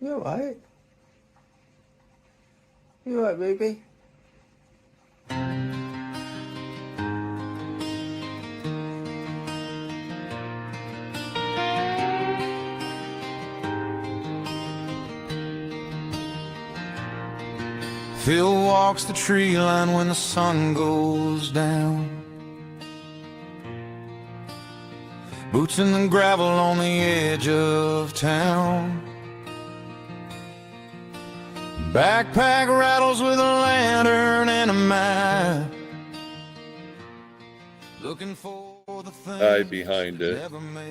You alright? You alright, baby? Phil walks the tree line when the sun goes down. Boots in the gravel on the edge of town. Backpack rattles with a lantern and a map. Looking for the thing behind it.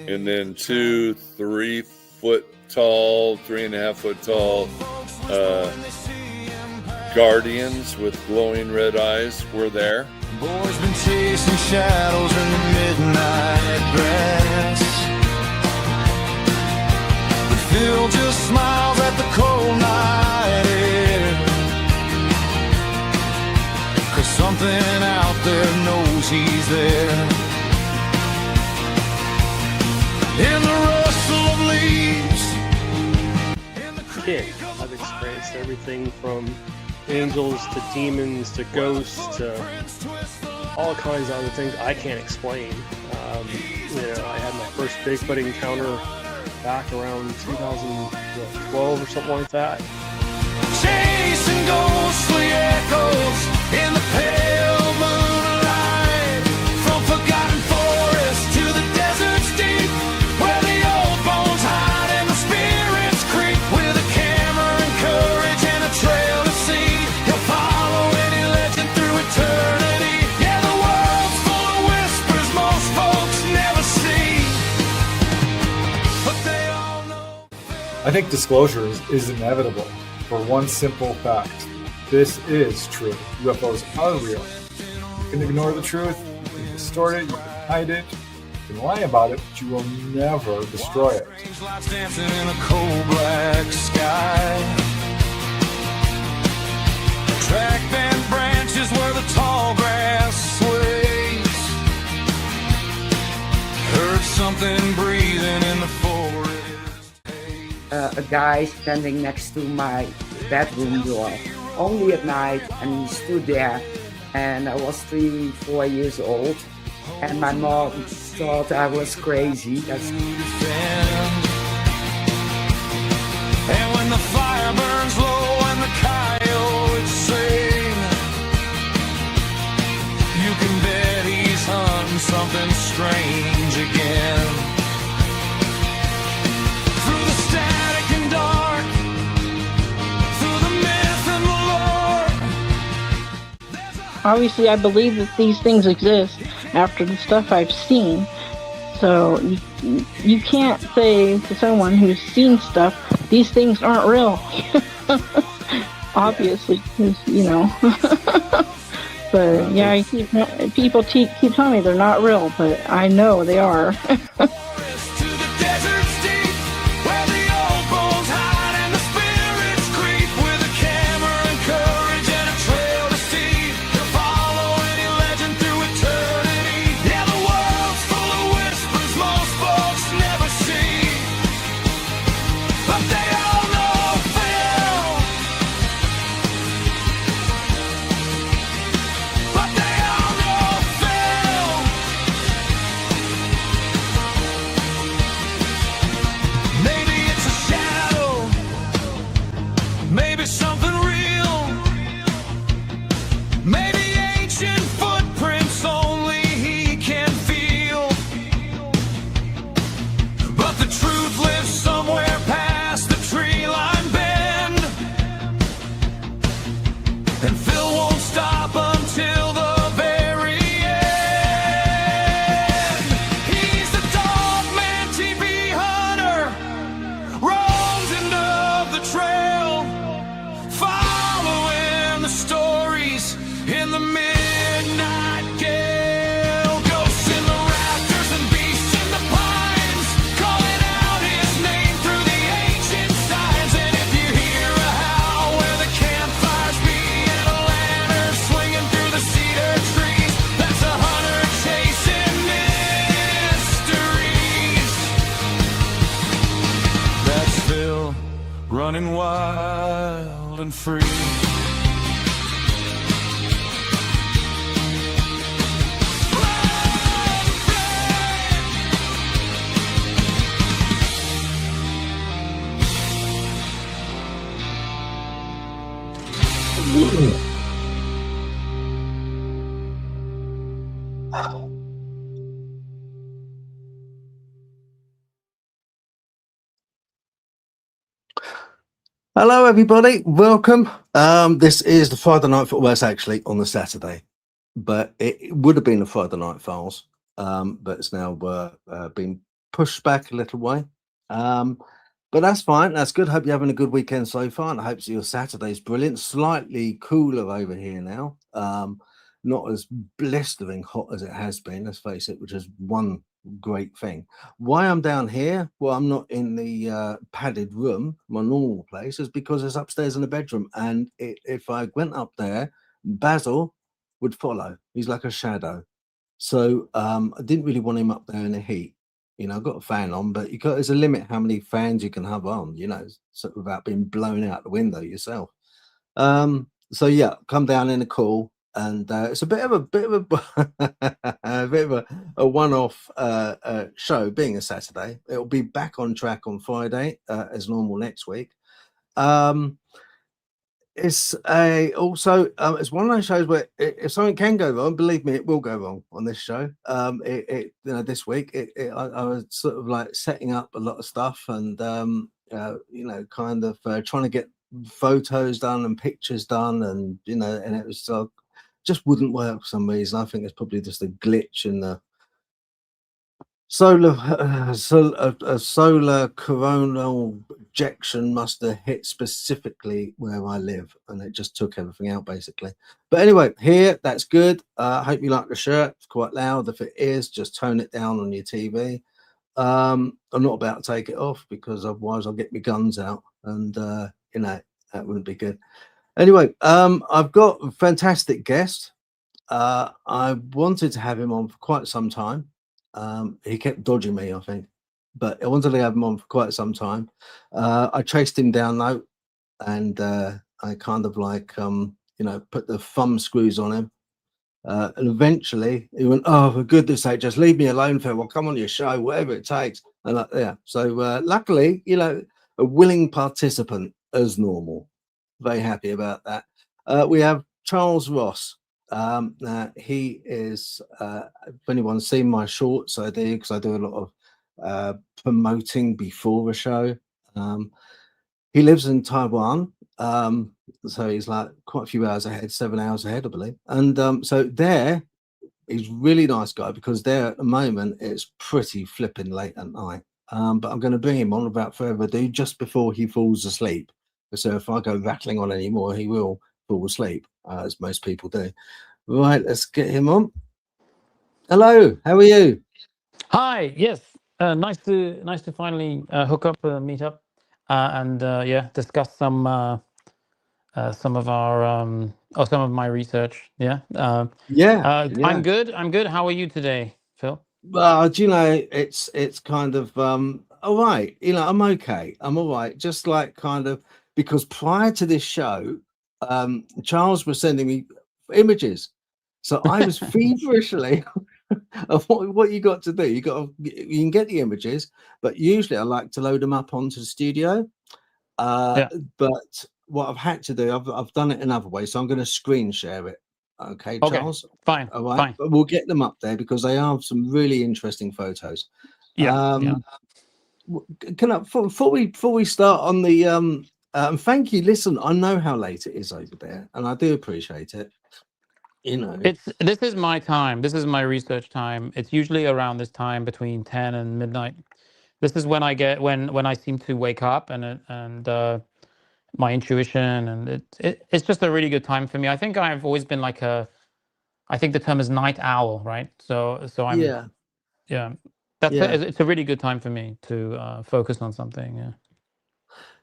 And then 2 3-foot tall, 3.5-foot tall guardians with glowing red eyes were there. Boys been chasing shadows in the midnight grass. But Phil just smiles at the cold night air. 'Cause something out there knows he's there. In the rustle of leaves. Kid, I've experienced everything from angels to demons to ghosts to all kinds of other things I can't explain. I had my first Bigfoot encounter back around 2012 or something like that. Chasing ghostly echoes in the pale moonlight, from forgotten forests to the deserts deep, where the old bones hide and the spirits creep. With a camera and courage and a trail to see, he'll follow any legend through eternity. Yeah, the world's full of whispers most folks never see, but they all know. I think disclosure is inevitable for one simple fact. This is true. UFOs are real. You can ignore the truth, you can distort it, you can hide it, you can lie about it, but you will never destroy it. Lights dancing in a cold black sky. Track band branches where the tall grass sways. Heard something breathing in the forest. A guy standing next to my bedroom door, only at night, and he stood there, and I was 3-4 years old, and my mom thought I was crazy. And when the fire burns low and the coyotes sing, you can bet he's hunting something strange again. Through the static and dark, through the myth and the lore. Obviously, I believe that these things exist after the stuff I've seen. So you can't say to someone who's seen stuff, these things aren't real. Obviously, 'cause, But yeah, people keep telling me they're not real, but I know they are. running wild and free. Hello, everybody. Welcome. This is the Friday Night Files. Well, it's actually on the Saturday, but it would have been the Friday Night Files, but it's now been pushed back a little way. But that's fine. That's good. Hope you're having a good weekend so far, and I hope your Saturday's brilliant. Slightly cooler over here now. Not as blistering hot as it has been, let's face it, which is one great thing. Why I'm down here, well, I'm not in the padded room, my normal place, is because it's upstairs in the bedroom, and if I went up there, Basil would follow. He's like a shadow. So I didn't really want him up there in the heat. You know, I've got a fan on, but there's a limit how many fans you can have on, you know, so without being blown out the window yourself. So yeah, come down in the cool. And it's a bit of a a one-off show, being a Saturday. It'll be back on track on Friday as normal next week. It's it's one of those shows where if something can go wrong, believe me, it will go wrong on this show. This week I was sort of like setting up a lot of stuff and kind of trying to get photos done and pictures done, and and it was just wouldn't work for some reason. I think it's probably just a glitch in the solar coronal ejection must have hit specifically where I live, and it just took everything out basically. But anyway, here, that's good. I hope you like the shirt. It's quite loud. If it is, just tone it down on your TV. I'm not about to take it off because otherwise I'll get my guns out, and that wouldn't be good. Anyway, I've got a fantastic guest. I wanted to have him on for quite some time. He kept dodging me, I think, but I wanted to have him on for quite some time. I chased him down though, and I kind of like put the thumb screws on him, and eventually he went, "Oh, for goodness sake, just leave me alone, Phil. I'll come on your show, whatever it takes." And so luckily, a willing participant as normal. Very happy about that. We have Charles Ross. He is, if anyone's seen my shorts, I do, because I do a lot of promoting before the show. He lives in Taiwan, so he's like quite a few hours ahead, 7 hours ahead, I believe. And so there, he's a really nice guy, because there at the moment it's pretty flipping late at night. But I'm going to bring him on without further ado, just before he falls asleep. So if I go rattling on anymore, he will fall asleep, as most people do. Right, let's get him on. Hello, how are you? Hi, yes, nice to finally hook up, meet up, and discuss some of our some of my research. I'm good. How are you today, Phil? Do you know, it's kind of all right. I'm okay. I'm all right. Just like kind of, because prior to this show, Charles was sending me images, so I was feverishly of what you got to do. You can get the images, but usually I like to load them up onto the studio. But what I've had to do, I've done it another way, so I'm going to screen share it. Okay, Charles. Fine. All right. Fine. But we'll get them up there because they are some really interesting photos. Can I, before we start on the thank you. Listen, I know how late it is over there, and I do appreciate it. This is my time. This is my research time. It's usually around this time, between 10 and midnight. This is when I get when I seem to wake up, and my intuition, and it's just a really good time for me. I think I've always been like I think the term is night owl, right? So I'm it's a really good time for me to focus on something. Yeah.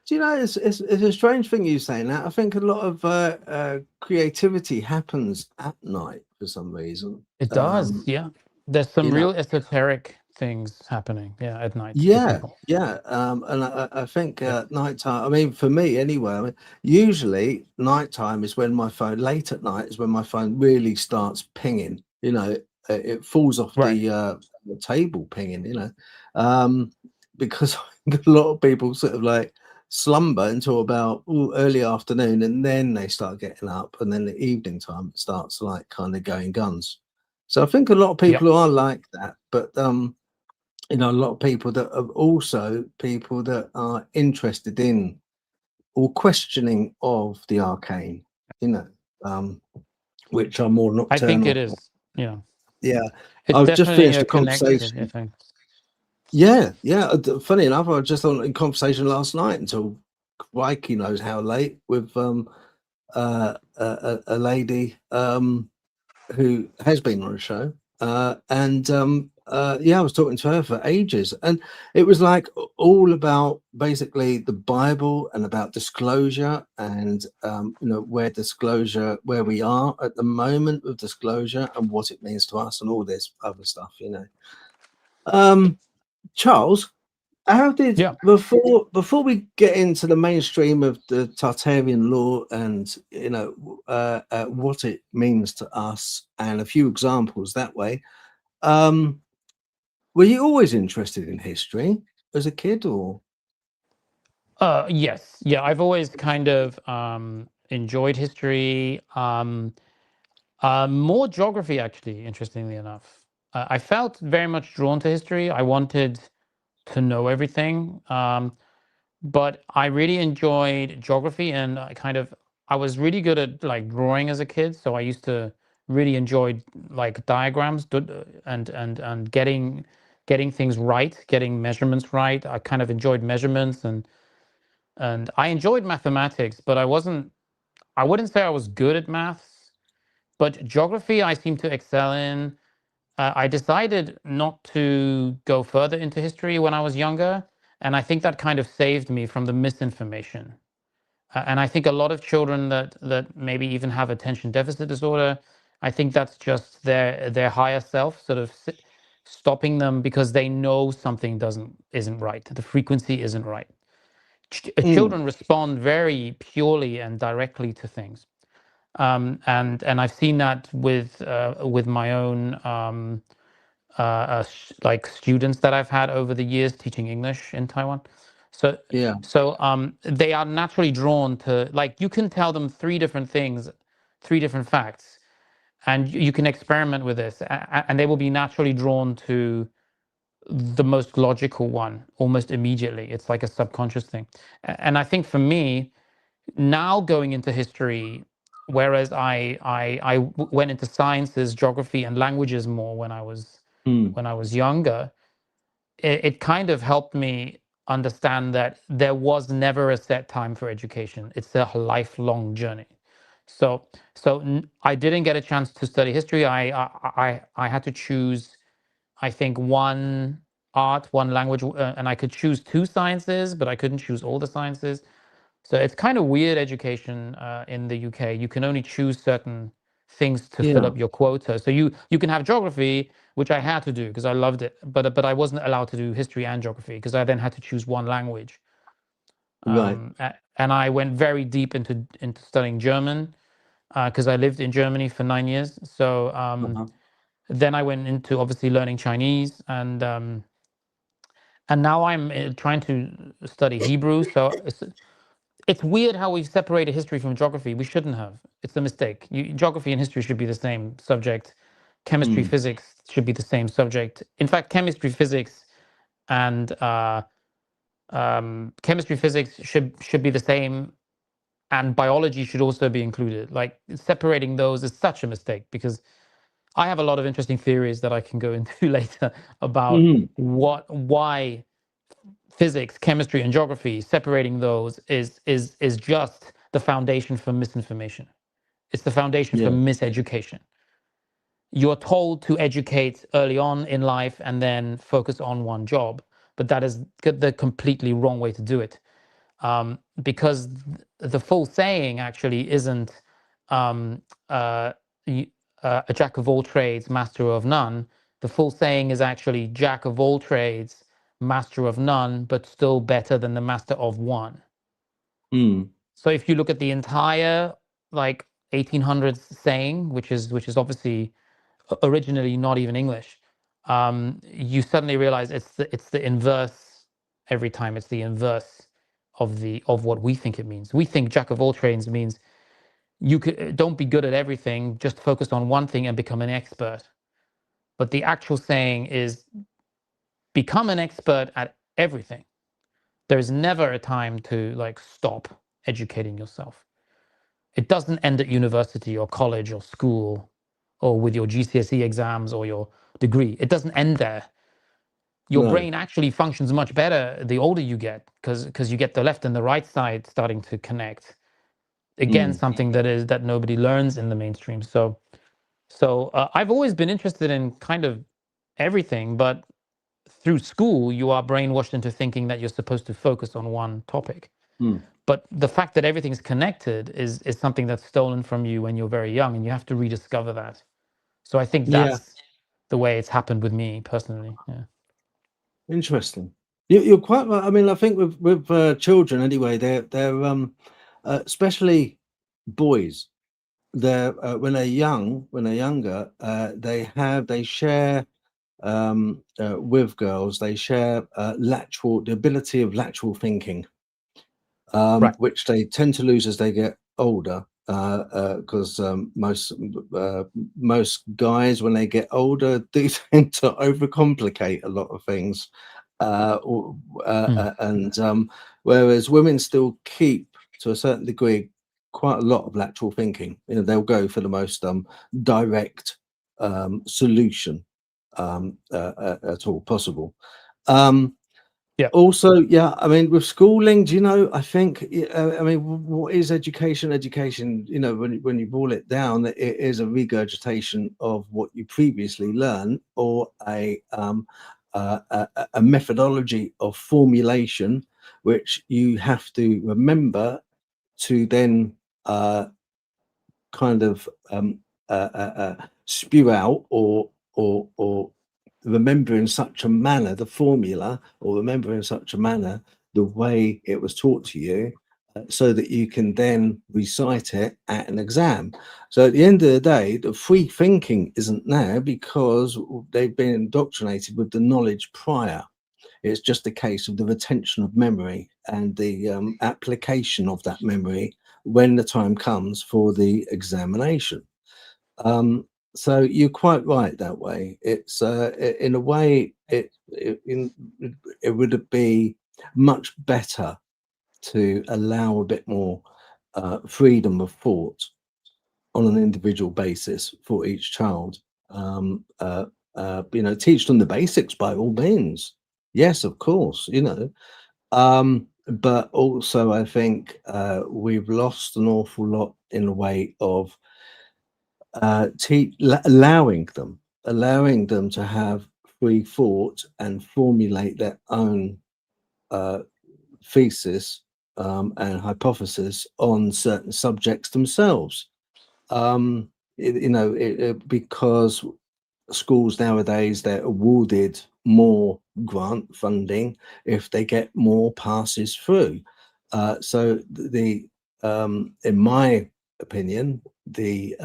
Do you know, it's a strange thing you saying that. I think a lot of creativity happens at night for some reason. It does, yeah. There's some real esoteric things happening. Yeah, at night to Yeah, people. yeah, and I think nighttime. I mean, for me anyway. I mean, usually nighttime is when my phone. Late at night is when my phone really starts pinging. You know, it falls off Right. the table pinging. You know, because a lot of people sort of like slumber until about early afternoon, and then they start getting up, and then the evening time it starts like kind of going guns. So I think a lot of Yep. people are like that, but you know, a lot of people that are also people that are interested in or questioning of the arcane, you know, which are more I think it nocturnal. is. Yeah. Yeah, It's I've just definitely finished a a connected conversation. thing. Yeah, yeah. Funny enough, I was just on in conversation last night until crikey knows how late with a lady who has been on a show, yeah, I was talking to her for ages, and it was like all about basically the Bible and about disclosure, and you know, where we are at the moment with disclosure and what it means to us, and all this other stuff, you know. Charles, how did Yeah. before we get into the mainstream of the Tartarian law and you know what it means to us and a few examples that way, were you always interested in history as a kid, or? Yes. Yeah. I've always kind of enjoyed history. More geography, actually. Interestingly enough, I felt very much drawn to history. I wanted to know everything. But I really enjoyed geography, and I was really good at like drawing as a kid. So I used to really enjoy like diagrams and getting things right, getting measurements right. I kind of enjoyed measurements, and I enjoyed mathematics, but I wouldn't say I was good at maths, but geography I seem to excel in. I decided not to go further into history when I was younger, and I think that kind of saved me from the misinformation. And I think a lot of children that maybe even have attention deficit disorder, I think that's just their higher self sort of stopping them because they know something isn't right. The frequency isn't right. Children respond very purely and directly to things, and I've seen that with my own. Like students that I've had over the years teaching English in Taiwan. So, Yeah, they are naturally drawn to, like, you can tell them three different things, three different facts, and you can experiment with this, and they will be naturally drawn to the most logical one almost immediately. It's like a subconscious thing. And I think for me, now going into history, whereas I went into sciences, geography, and languages more when I was younger, it kind of helped me understand that there was never a set time for education. It's a lifelong journey. So I didn't get a chance to study history. I had to choose, I think, one art, one language, and I could choose two sciences, but I couldn't choose all the sciences. So it's kind of weird education in the UK. You can only choose certain things to fill yeah, up your quota. So you can have geography, which I had to do because I loved it, but I wasn't allowed to do history and geography because I then had to choose one language. right. And I went very deep into studying German because I lived in Germany for 9 years. So Uh-huh. then I went into obviously learning Chinese, and now I'm trying to study Hebrew. So it's weird how we've separated history from geography. We shouldn't have. It's a mistake. Geography and history should be the same subject. Chemistry, physics should be the same subject. In fact, and chemistry, physics should be the same, and biology should also be included. Like separating those is such a mistake because I have a lot of interesting theories that I can go into later about why physics, chemistry, and geography, separating those is just the foundation for misinformation. It's the foundation for Yeah, miseducation. You're told to educate early on in life and then focus on one job, but that is the completely wrong way to do it. Because the full saying actually isn't um, a jack of all trades, master of none. The full saying is actually jack of all trades, master of none, but still better than the master of one. Mm. So if you look at the entire like 1800s saying, which is obviously originally not even English, you suddenly realize it's the inverse every time. It's the inverse of what we think it means. We think jack of all trades means don't be good at everything, just focus on one thing and become an expert. But the actual saying is become an expert at everything. There's never a time to like stop educating yourself. It doesn't end at university or college or school or with your GCSE exams or your degree. It doesn't end there. Your No. brain actually functions much better the older you get because you get the left and the right side starting to connect. Again, something that nobody learns in the mainstream. So I've always been interested in kind of everything, but through school, you are brainwashed into thinking that you're supposed to focus on one topic. Mm. But the fact that everything's connected is something that's stolen from you when you're very young, and you have to rediscover that. So I think Yeah. that's the way it's happened with me personally. Yeah. Interesting. You're quite right. I mean, I think with children anyway, they're especially boys. They're when they're younger, they share with girls. They share the ability of lateral thinking, Right. which they tend to lose as they get older. Because most guys, when they get older, do tend to overcomplicate a lot of things, and whereas women still keep, to a certain degree, quite a lot of lateral thinking. You know, they'll go for the most direct solution at all possible. Yeah. Also, yeah, I mean, with schooling, do you know, I think, I mean, what is education? Education, you know, when you boil it down, it is a regurgitation of what you previously learned, or a methodology of formulation, which you have to remember to then kind of spew out, or remember in such a manner the formula, or remember in such a manner the way it was taught to you, so that you can then recite it at an exam. So at the end of the day, the free thinking isn't there because they've been indoctrinated with the knowledge prior. It's just a case of the retention of memory and the application of that memory when the time comes for the examination. So you're quite right that way. It's in a way, it would be much better to allow a bit more freedom of thought on an individual basis for each child. You know, teach them the basics by all means. Yes, of course, you know. But also I think we've lost an awful lot in the way of allowing them to have free thought and formulate their own thesis and hypothesis on certain subjects themselves. Because schools nowadays, they're awarded more grant funding if they get more passes through. So in my opinion, the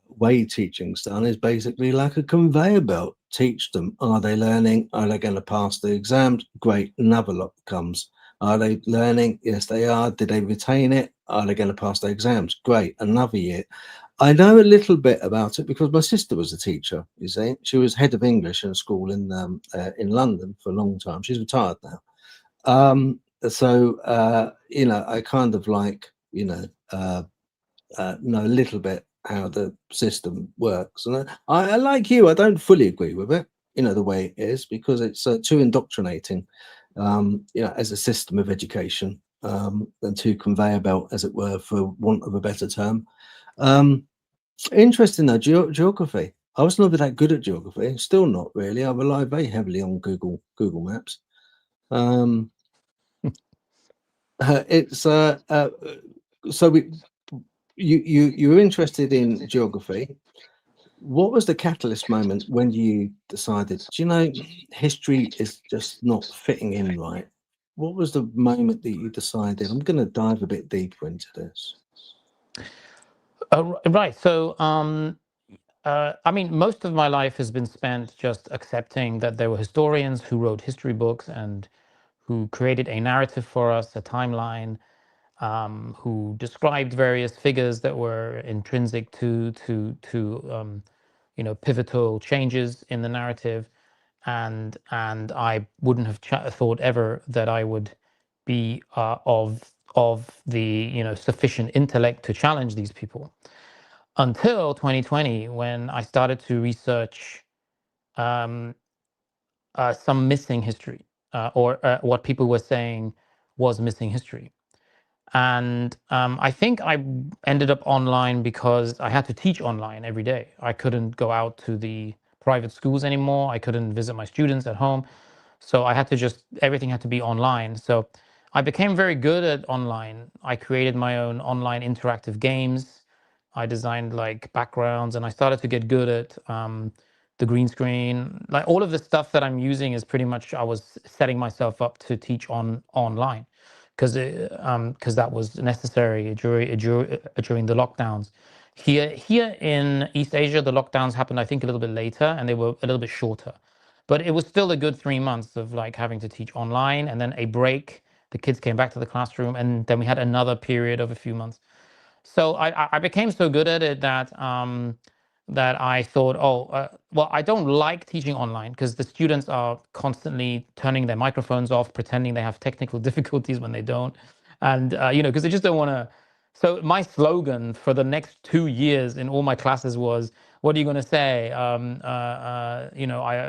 way teaching's done is basically like a conveyor belt. Teach them. Are they learning? Are they going to pass the exams? Great. Another lot comes. Are they learning? Yes, they are. Did they retain it? Are they going to pass their exams? Great. Another year. I know a little bit about it because my sister was a teacher. You see, she was head of English in a school in London for a long time. She's retired now. So you know, I kind of like, you know a little bit how the system works, and I like you. I don't fully agree with it, you know, the way it is, because it's too indoctrinating, you know, as a system of education, and too conveyor belt, as it were, for want of a better term. Interesting though, geography. I was never that good at geography. Still not really. I rely very heavily on Google Maps. It's so you're interested in geography. What was the catalyst moment when you decided, do you know, history is just not fitting in right? What was the moment that you decided, I'm going to dive a bit deeper into this? Right. So, I mean, most of my life has been spent just accepting that there were historians who wrote history books and who created a narrative for us, a timeline, who described various figures that were intrinsic to pivotal changes in the narrative, and I wouldn't have thought ever that I would be of the sufficient intellect to challenge these people until 2020, when I started to research um, some missing history, or what people were saying was missing history. And I think I ended up online because I had to teach online every day. I couldn't go out to the private schools anymore. I couldn't visit my students at home. So I had to everything had to be online. So I became very good at online. I created my own online interactive games. I designed like backgrounds, and I started to get good at the green screen. Like all of the stuff that I'm using is pretty much I was setting myself up to teach online because that was necessary during the lockdowns. Here in East Asia, the lockdowns happened, I think, a little bit later, and they were a little bit shorter. But it was still a good 3 months of like having to teach online, and then a break. The kids came back to the classroom, and then we had another period of a few months. So I became so good at it that I thought, well, I don't like teaching online because the students are constantly turning their microphones off, pretending they have technical difficulties when they don't, and because they just don't want to. So my slogan for the next 2 years in all my classes was, "What are you going to say?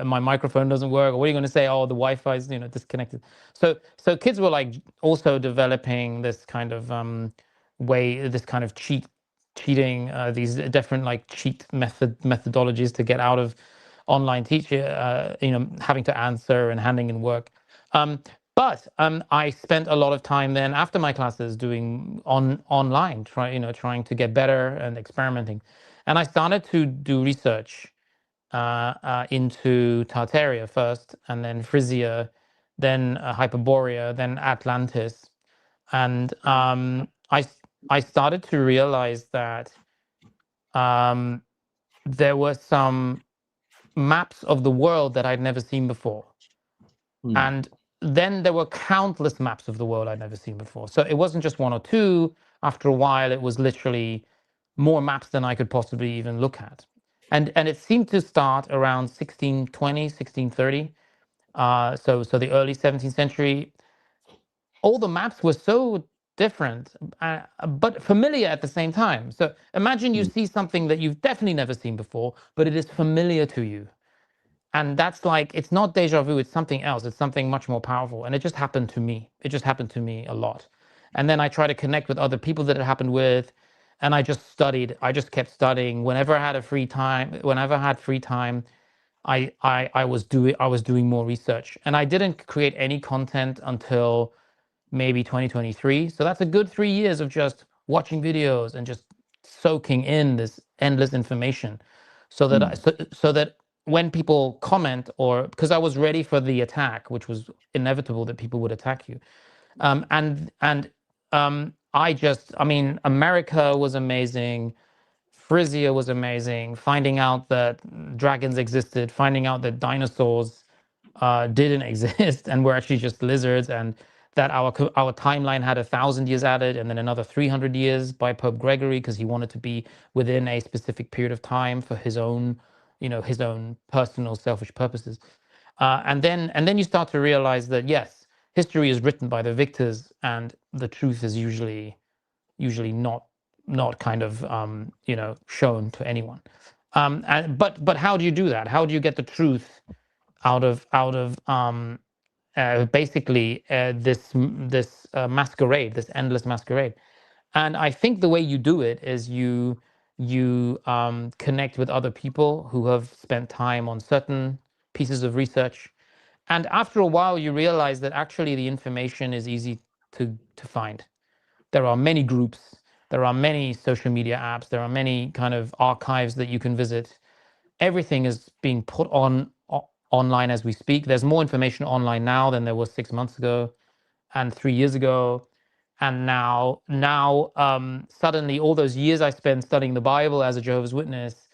My microphone doesn't work." Or what are you going to say? "Oh, the Wi-Fi is disconnected." So kids were like also developing this kind of this kind of cheating, these different like cheat methodologies to get out of online teaching, having to answer and handing in work. But I spent a lot of time then after my classes doing online, trying to get better and experimenting. And I started to do research into Tartaria first, and then Frisia, then Hyperborea, then Atlantis. And I started to realize that there were some maps of the world that I'd never seen before. And then there were countless maps of the world I'd never seen before. So it wasn't just one or two. After a while, it was literally more maps than I could possibly even look at. And it seemed to start around 1620, 1630. So the early 17th century. All the maps were so different, but familiar at the same time. So imagine you see something that you've definitely never seen before, but it is familiar to you. And that's like, it's not deja vu, it's something else. It's something much more powerful. And it just happened to me. It just happened to me a lot. And then I try to connect with other people that it happened with. And I just studied. I just kept studying. Whenever I had free time, I was doing more research. And I didn't create any content until maybe 2023. So that's a good 3 years of just watching videos and just soaking in this endless information, so that when people comment, or because I was ready for the attack, which was inevitable that people would attack you, I mean, America was amazing. Frisia was amazing. Finding out that dragons existed, finding out that dinosaurs didn't exist and were actually just lizards, and that our timeline had 1,000 years added, and then another 300 years by Pope Gregory because he wanted to be within a specific period of time for his own personal selfish purposes. And then you start to realize that yes, history is written by the victors, and the truth is usually not kind of shown to anyone. But how do you do that? How do you get the truth out of basically this masquerade, this endless masquerade? And I think the way you do it is you connect with other people who have spent time on certain pieces of research, and after a while you realize that actually the information is easy to find. There are many groups, there are many social media apps, there are many kind of archives that you can visit. everything is being put online as we speak. There's more information online now than there was 6 months ago and 3 years ago. And now suddenly all those years I spent studying the Bible as a Jehovah's Witness,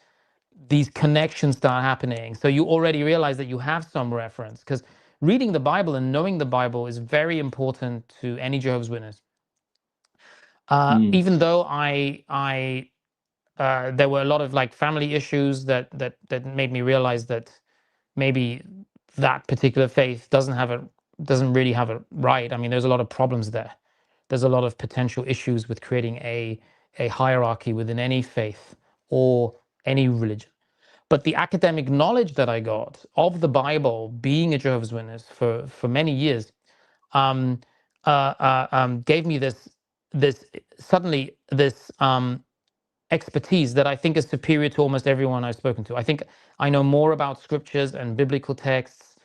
these connections start happening. So you already realize that you have some reference, because reading the Bible and knowing the Bible is very important to any Jehovah's Witness. Even though there were a lot of like family issues that made me realize that maybe that particular faith doesn't really have it right. I mean, there's a lot of problems there. There's a lot of potential issues with creating a hierarchy within any faith or any religion. But the academic knowledge that I got of the Bible, being a Jehovah's Witness for many years, gave me this expertise that I think is superior to almost everyone I've spoken to. I think I know more about scriptures and biblical texts,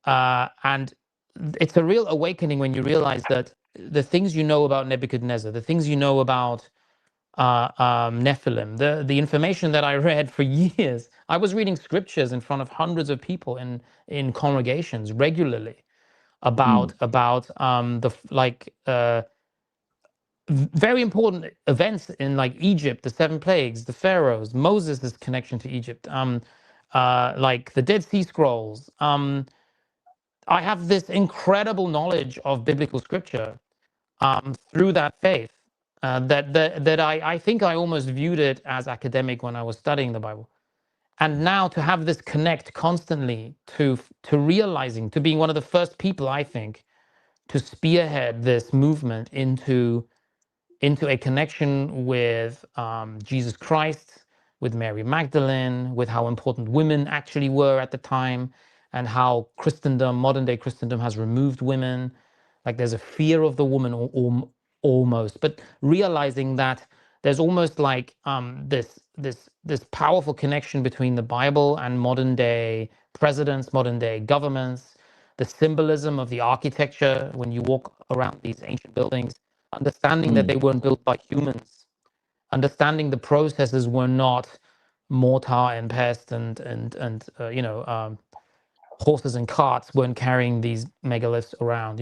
and it's a real awakening when you realize that the things you know about Nebuchadnezzar, the things you know about Nephilim, the information that I read for years. I was reading scriptures in front of hundreds of people in congregations regularly about very important events in like Egypt, the 7 plagues, the pharaohs, Moses' connection to Egypt, like the Dead Sea Scrolls. I have this incredible knowledge of biblical scripture through that faith. That I think I almost viewed it as academic when I was studying the Bible. And now to have this connect constantly to realizing, to being one of the first people, I think, to spearhead this movement into a connection with Jesus Christ, with Mary Magdalene, with how important women actually were at the time, and how Christendom, modern day Christendom, has removed women. Like there's a fear of the woman almost, but realizing that there's almost like this powerful connection between the Bible and modern day presidents, modern day governments, the symbolism of the architecture when you walk around these ancient buildings, understanding that they weren't built by humans, understanding the processes were not mortar and pestle and horses and carts weren't carrying these megaliths around,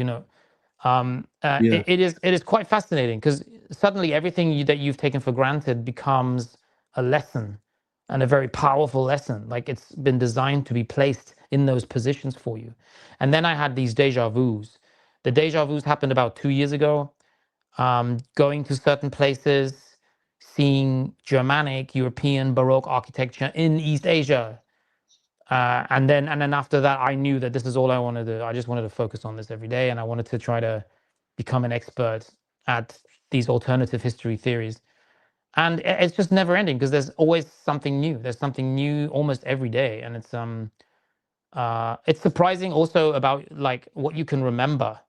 it is quite fascinating, because suddenly everything that you've taken for granted becomes a lesson, and a very powerful lesson. Like it's been designed to be placed in those positions for you. And then I had these deja vus. The deja vus happened about 2 years ago. Going to certain places, seeing Germanic, European, Baroque architecture in East Asia. And then after that, I knew that this is all I wanted to do. I just wanted to focus on this every day, and I wanted to try to become an expert at these alternative history theories. And it's just never ending, because there's always something new. There's something new almost every day, and it's surprising also about like what you can remember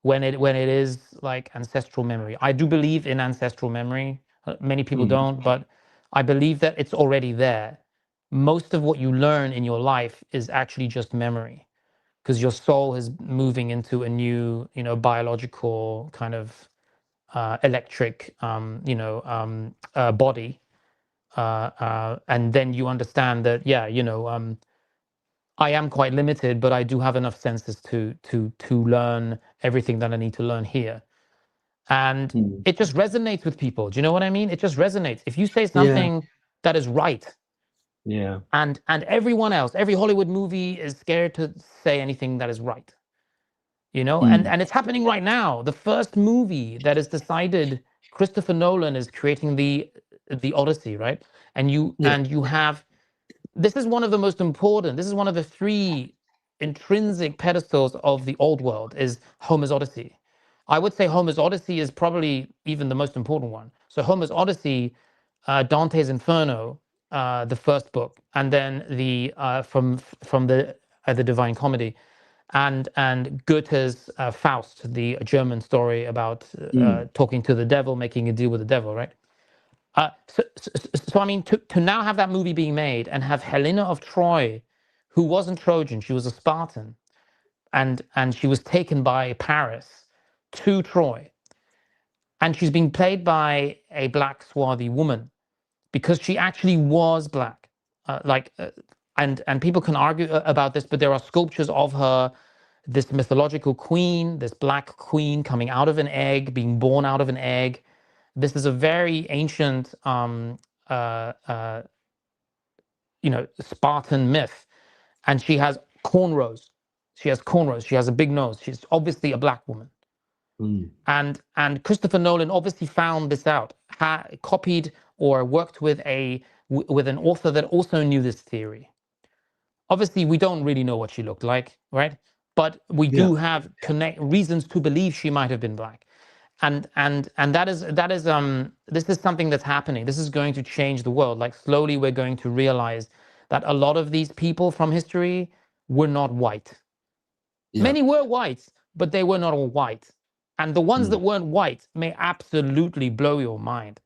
when it is like ancestral memory. I do believe in ancestral memory. Many people don't, but I believe that it's already there. Most of what you learn in your life is actually just memory, because your soul is moving into a new, biological kind of electric, body, and then you understand that, I am quite limited, but I do have enough senses to learn everything that I need to learn here. And it just resonates with people. Do you know what I mean? It just resonates. If you say something that is right, and everyone else, every Hollywood movie is scared to say anything that is right, and it's happening right now. The first movie that is decided, Christopher Nolan is creating the Odyssey, right? And you have, this is one of the most important, this is one of the 3 intrinsic pedestals of the old world, is Homer's Odyssey. I would say Homer's Odyssey is probably even the most important one. So Homer's Odyssey, Dante's Inferno, the first book, and then the from the Divine Comedy, and Goethe's Faust, the German story about talking to the devil, making a deal with the devil, right? So I mean, to now have that movie being made and have Helena of Troy, who wasn't Trojan, she was a Spartan, and she was taken by Paris to Troy, and she's being played by a black swarthy woman, because she actually was black. and people can argue about this, but there are sculptures of her, this mythological queen, this black queen coming out of an egg, being born out of an egg. This is a very ancient, Spartan myth, and she has cornrows. She has cornrows. She has a big nose. She's obviously a black woman. And Christopher Nolan obviously found this out, copied or worked with an author that also knew this theory. Obviously, we don't really know what she looked like, right? But we do have reasons to believe she might have been black, and that is this is something that's happening. This is going to change the world. Like slowly, we're going to realize that a lot of these people from history were not white. Many were white, but they were not all white. And the ones that weren't white may absolutely blow your mind.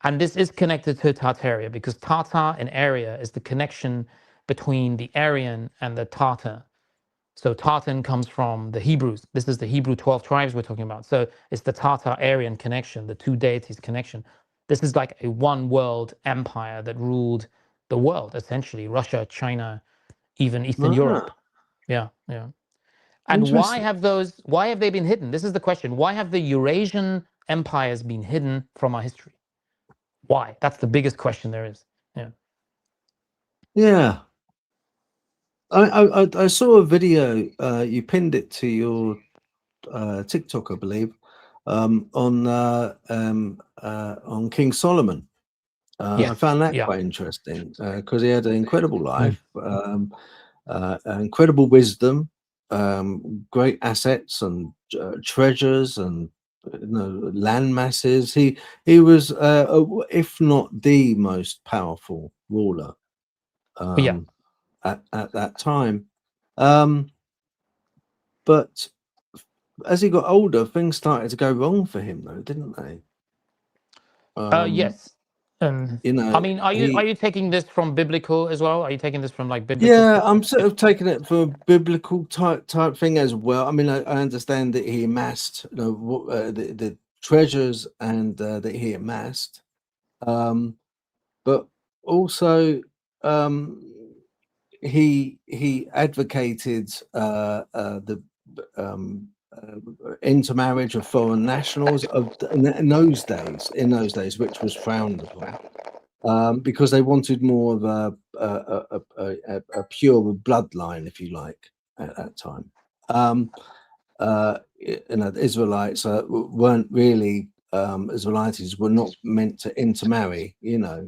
And this is connected to Tartaria, because Tartar in area is the connection between the Aryan and the Tartar. So Tartan comes from the Hebrews. This is the Hebrew 12 tribes we're talking about. So it's the Tartar-Aryan connection, the two deities connection. This is like a one world empire that ruled the world, essentially. Russia, China, even Eastern Europe. Yeah. And why have they been hidden? This is the question. Why have the Eurasian empires been hidden from our history? Why? That's the biggest question there is. Yeah. I saw a video, you pinned it to your TikTok, I believe, on King Solomon. I found that quite interesting because he had an incredible life, incredible wisdom, great assets and treasures and land masses. He was, if not the most powerful ruler at that time. But as he got older, things started to go wrong for him, though, didn't they? Yes. I mean, are you taking this from biblical as well? Are you taking this from like biblical? Yeah, I'm sort of taking it for a biblical type thing as well. I mean, I understand that he amassed the treasures and that he amassed, but also he advocated the intermarriage of foreign nationals in those days, which was frowned upon, because they wanted more of a pure bloodline, if you like, at that time. The Israelites weren't really Israelites were not meant to intermarry, and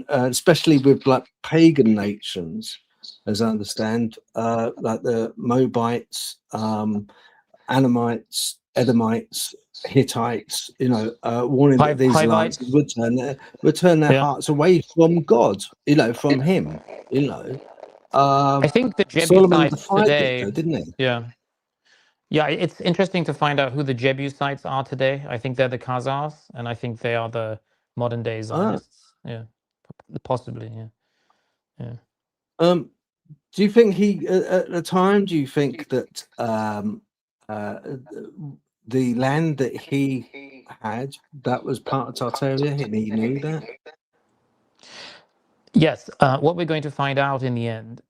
especially with like pagan nations, as I understand, like the Moabites, Anamites, Edomites, Hittites, wanted that these Israelites would turn their hearts away from God, from Him, I think the Jebusites today, didn't he? Yeah, it's interesting to find out who the Jebusites are today. I think they're the Khazars, and I think they are the modern day Zionists. Yeah, possibly. Yeah. Do you think he at the time? Do you think that the land that he had that was part of Tartaria, and he knew that? Yes. What we're going to find out in the end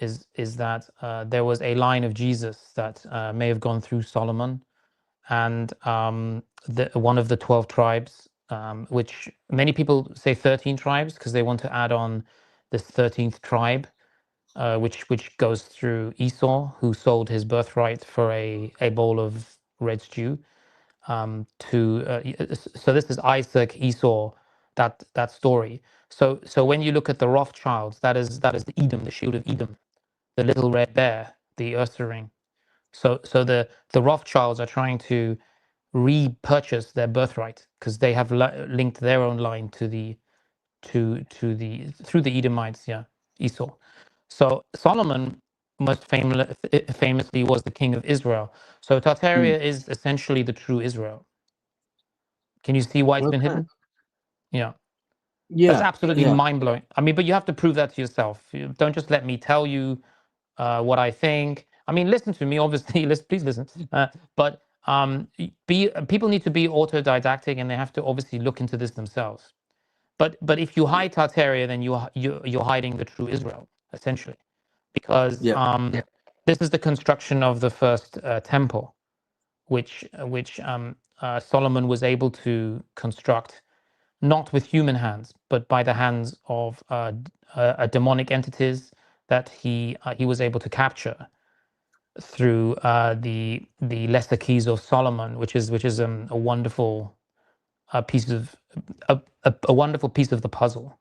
is that there was a line of Jesus that may have gone through Solomon, and one of the 12 tribes, which many people say 13 tribes because they want to add on this 13th tribe, which goes through Esau, who sold his birthright for a bowl of red stew. So this is Isaac, Esau, that story. So when you look at the Rothschilds, that is the Edom, the shield of Edom, the little red bear, the Ursa ring. So the Rothschilds are trying to repurchase their birthright because they have linked their own line through the Edomites, Esau. So Solomon most famously was the king of Israel. So Tartaria is essentially the true Israel. Can you see why it's been hidden? Yeah. That's absolutely mind-blowing. I mean, but you have to prove that to yourself. Don't just let me tell you what I think. I mean, listen to me, obviously. Please listen. But people need to be autodidactic, and they have to obviously look into this themselves. But if you hide Tartaria, then you're hiding the true Israel, essentially, because this is the construction of the first temple, which Solomon was able to construct not with human hands, but by the hands of demonic entities that he was able to capture through the lesser keys of Solomon, which is a wonderful piece of a wonderful piece of the puzzle.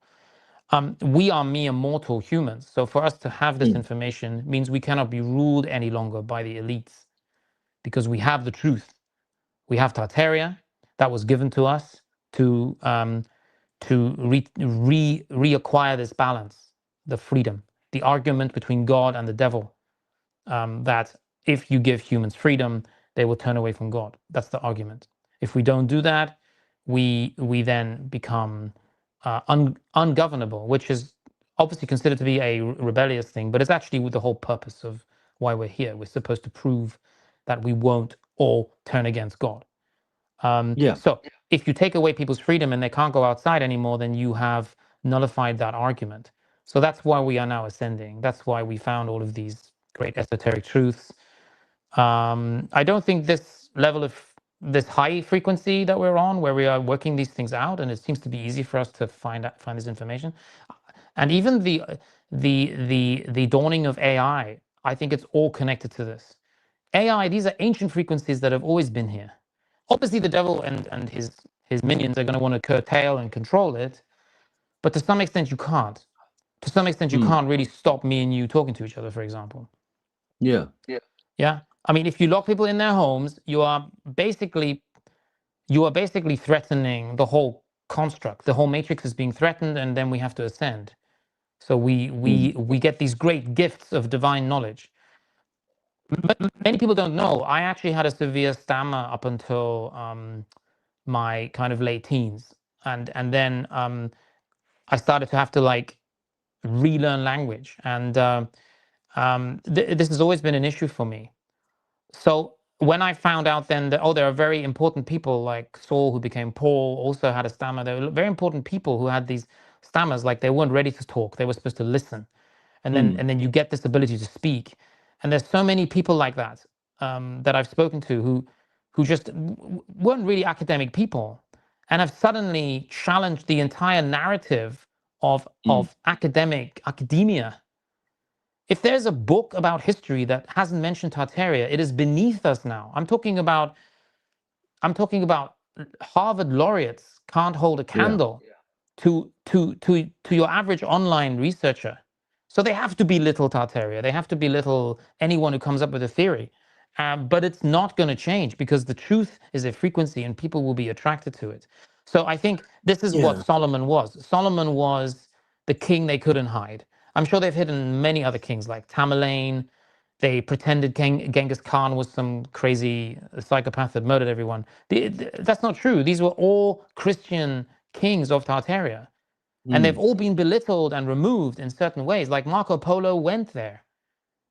We are mere mortal humans, so for us to have this information means we cannot be ruled any longer by the elites, because we have the truth. We have Tartaria that was given to us to reacquire this balance, the freedom, the argument between God and the devil, that if you give humans freedom, they will turn away from God. That's the argument. If we don't do that, we then become ungovernable, which is obviously considered to be a rebellious thing, but it's actually the whole purpose of why we're here. We're supposed to prove that we won't all turn against God. So if you take away people's freedom and they can't go outside anymore, then you have nullified that argument. So that's why we are now ascending. That's why we found all of these great esoteric truths. I don't think this level of this high frequency that we're on, where we are working these things out, and it seems to be easy for us to find this information, and even the dawning of AI, I think it's all connected to this. AI, these are ancient frequencies that have always been here. Obviously, the devil and his minions are going to want to curtail and control it, but to some extent you can't. To some extent, you can't really stop me and you talking to each other, for example. Yeah. I mean, if you lock people in their homes, you are basically threatening the whole construct. The whole matrix is being threatened, and then we have to ascend. So we get these great gifts of divine knowledge. But many people don't know, I actually had a severe stammer up until my kind of late teens, and then I started to have to like relearn language, and this has always been an issue for me. So when I found out then that, there are very important people like Saul, who became Paul, also had a stammer. There were very important people who had these stammers, like they weren't ready to talk. They were supposed to listen. And then you get this ability to speak. And there's so many people like that that I've spoken to who just weren't really academic people and have suddenly challenged the entire narrative of academia. If there's a book about history that hasn't mentioned Tartaria, it is beneath us now. I'm talking about Harvard laureates can't hold a candle to your average online researcher. So they have to be little Tartaria. They have to be little anyone who comes up with a theory. But it's not going to change, because the truth is a frequency and people will be attracted to it. So I think this is what Solomon was. Solomon was the king they couldn't hide. I'm sure they've hidden many other kings like Tamerlane. They pretended Genghis Khan was some crazy psychopath that murdered everyone. That's not true. These were all Christian kings of Tartaria. And they've all been belittled and removed in certain ways. Like Marco Polo went there.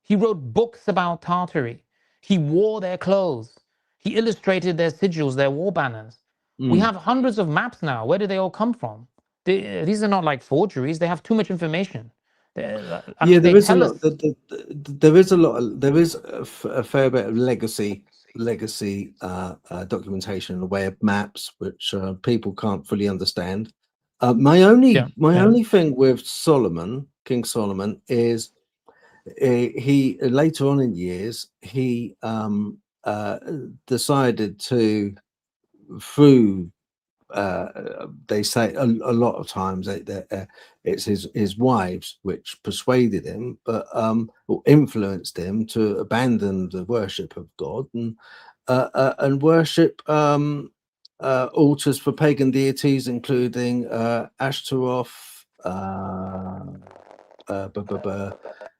He wrote books about Tartary. He wore their clothes. He illustrated their sigils, their war banners. We have hundreds of maps now. Where do they all come from? These are not like forgeries. They have too much information. There is a lot. There is a fair bit of legacy documentation in the way of maps, which people can't fully understand. My only thing with King Solomon, is he later on in years he decided to, through they say a lot of times it's his wives which persuaded him, but or influenced him to abandon the worship of God and worship altars for pagan deities, including Ashtaroth,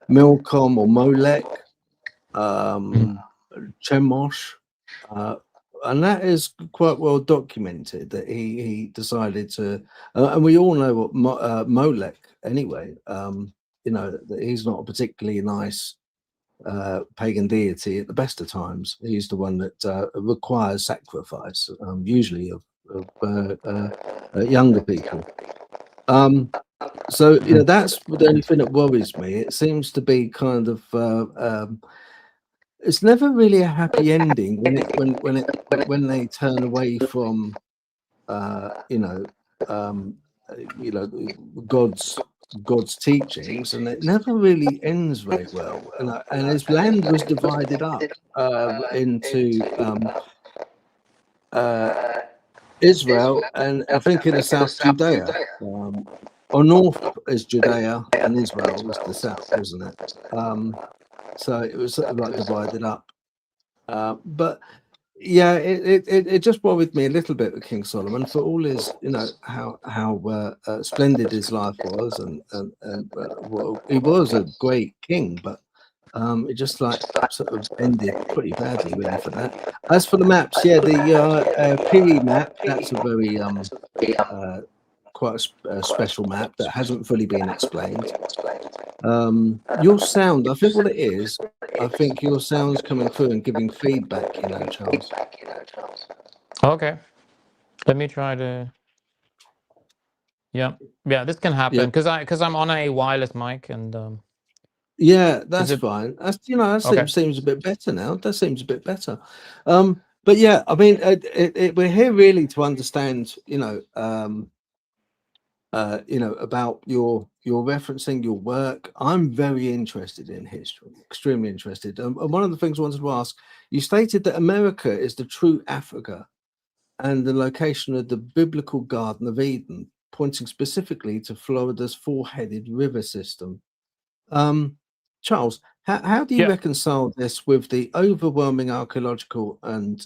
Milcom or Molech, Chemosh, and that is quite well documented that he decided to, and we all know what Molech anyway. That he's not a particularly nice pagan deity at the best of times. He's the one that requires sacrifice, usually of younger people. So that's the only thing that worries me. It seems to be kind of it's never really a happy ending when they turn away from God's teachings, and it never really ends very well. And his land was divided up into Israel, and I think in the south, Judea. Or north is Judea, and Israel was the south, wasn't it? So it was sort of like divided up. But yeah, it just worried me a little bit with King Solomon, for all his, how splendid his life was, and well, he was a great king, but it just like sort of ended pretty badly, really, for that. As for the maps, yeah, the Piri map, that's a very quite a special map that hasn't fully been explained. Your sound, I think what it is, I think your sound's coming through and giving feedback, Charles. Okay, let me try to. Yeah, this can happen because I'm on a wireless mic, and yeah, that's fine. That's that seems a bit better now. That seems a bit better. But yeah, I mean, we're here really to understand, about your referencing your work. I'm very interested in history, extremely interested. And one of the things I wanted to ask, you stated that America is the true Africa and the location of the biblical Garden of Eden, pointing specifically to Florida's four-headed river system. Charles, how do you reconcile this with the overwhelming archaeological and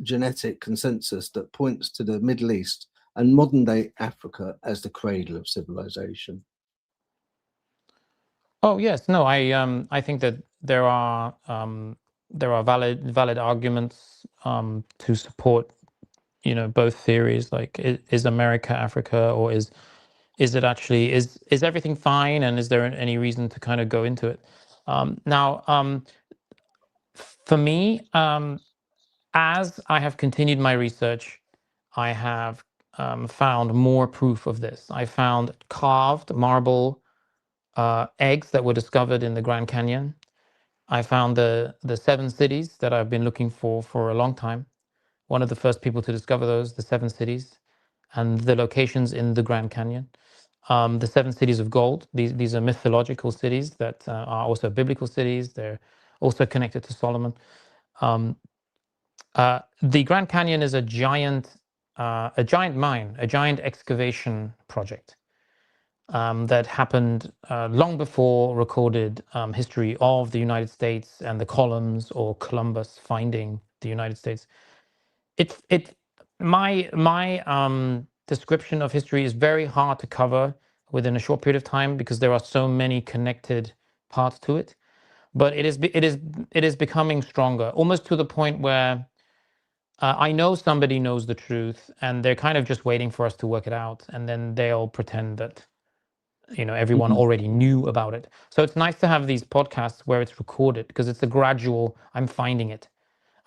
genetic consensus that points to the Middle East and modern-day Africa as the cradle of civilization? Oh yes, no, I think that there are valid arguments to support both theories. Like, is America Africa, or is it actually is everything fine, and is there any reason to kind of go into it? Now, for me, as I have continued my research, I have found more proof of this. I found carved marble eggs that were discovered in the Grand Canyon. I found the 7 cities that I've been looking for a long time. One of the first people to discover those, the 7 cities, and the locations in the Grand Canyon. The 7 cities of gold. These are mythological cities that are also biblical cities. They're also connected to Solomon. The Grand Canyon is a giant mine, a giant excavation project that happened long before recorded history of the United States and the columns, or Columbus finding the United States. My description of history is very hard to cover within a short period of time, because there are so many connected parts to it. But it is becoming stronger, almost to the point where I know somebody knows the truth, and they're kind of just waiting for us to work it out, and then they'll pretend that everyone already knew about it. So it's nice to have these podcasts where it's recorded, because it's a gradual. I'm finding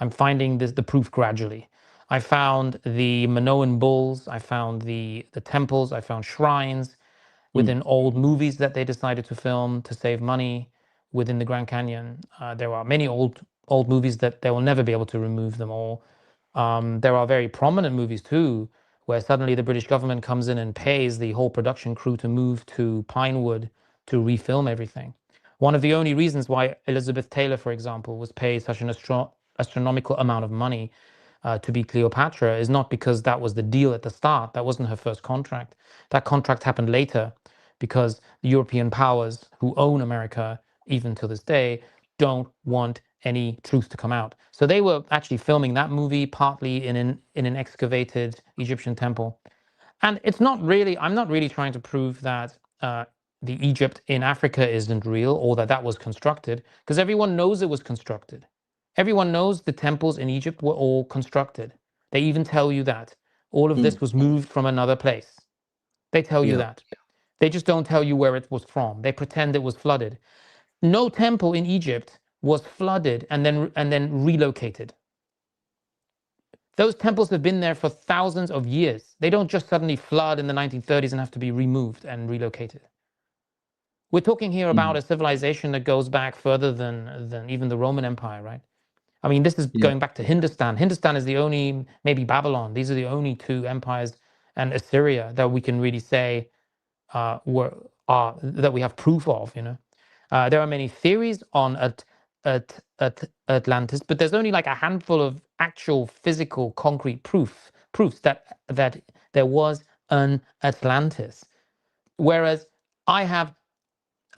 the proof gradually. I found the Minoan bulls. I found the temples. I found shrines within old movies that they decided to film to save money within the Grand Canyon. There are many old movies that they will never be able to remove them all. There are very prominent movies too, where suddenly the British government comes in and pays the whole production crew to move to Pinewood to refilm everything. One of the only reasons why Elizabeth Taylor, for example, was paid such an astronomical amount of money to be Cleopatra is not because that was the deal at the start. That wasn't her first contract. That contract happened later, because the European powers who own America, even to this day, don't want any truth to come out. So they were actually filming that movie partly in an excavated Egyptian temple. And I'm not really trying to prove that the Egypt in Africa isn't real, or that was constructed, because everyone knows it was constructed. Everyone knows the temples in Egypt were all constructed. They even tell you that all of this was moved from another place. They tell you that. They just don't tell you where it was from. They pretend it was flooded. No temple in Egypt was flooded and then relocated. Those temples have been there for thousands of years. They don't just suddenly flood in the 1930s and have to be removed and relocated. We're talking here about a civilization that goes back further than even the Roman Empire, right? I mean, this is going back to Hindustan. Hindustan is the only, maybe Babylon. These are the only two empires, and Assyria, that we can really say that we have proof of. You know, there are many theories on Atlantis, but there's only like a handful of actual physical, concrete proofs that there was an Atlantis. Whereas I have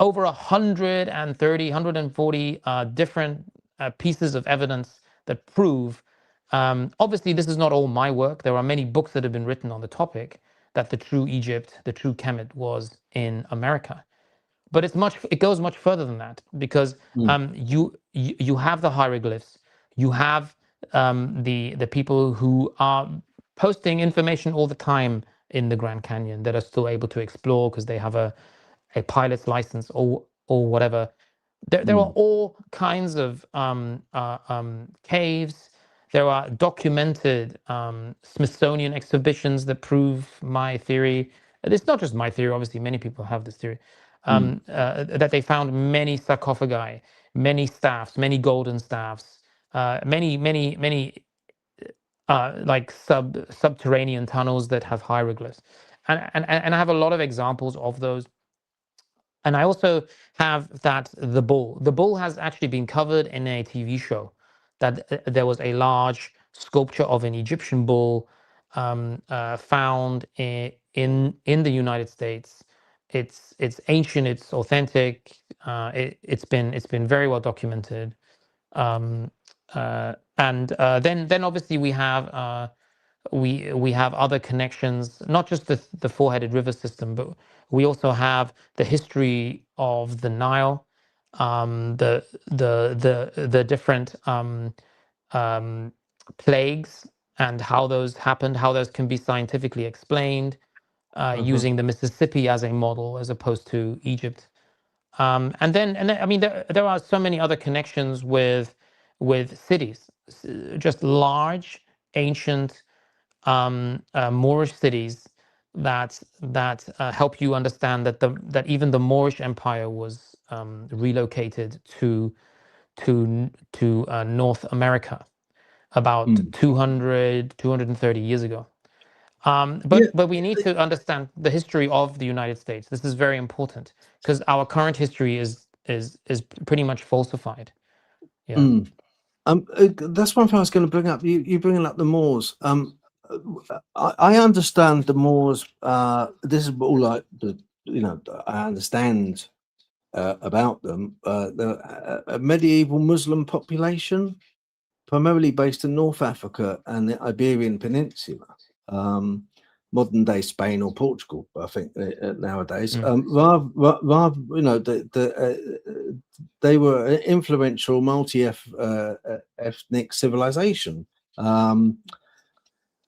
over 130, 140 different pieces of evidence that prove, obviously this is not all my work, there are many books that have been written on the topic, that the true Egypt, the true Kemet was in America. But it goes much further than that, because you have the hieroglyphs, you have the people who are posting information all the time in the Grand Canyon that are still able to explore because they have a pilot's license or whatever. There are all kinds of caves. There are documented Smithsonian exhibitions that prove my theory. It's not just my theory, obviously, many people have this theory, that they found many sarcophagi, many staffs, many golden staffs, many like subterranean tunnels that have hieroglyphs. And I have a lot of examples of those. And I also have that the bull. The bull has actually been covered in a TV show. That there was a large sculpture of an Egyptian bull found in the United States. It's ancient. It's authentic. It's been very well documented. And then obviously we have other connections, not just the four-headed river system, but we also have the history of the Nile, the different plagues and how those happened, how those can be scientifically explained, using the Mississippi as a model as opposed to Egypt. And then I mean there are so many other connections with cities, just large ancient Moorish cities that help you understand that even the Moorish Empire was relocated to North America about 230 years ago. But we need to understand the history of the United States. This is very important because our current history is pretty much falsified. Yeah. That's one thing I was going to bring up. You bringing up the Moors. I understand the Moors. This is all like I understand about them. A medieval Muslim population, primarily based in North Africa and the Iberian Peninsula, modern day Spain or Portugal, I think nowadays. Rather, they were an influential multi-ethnic civilization. They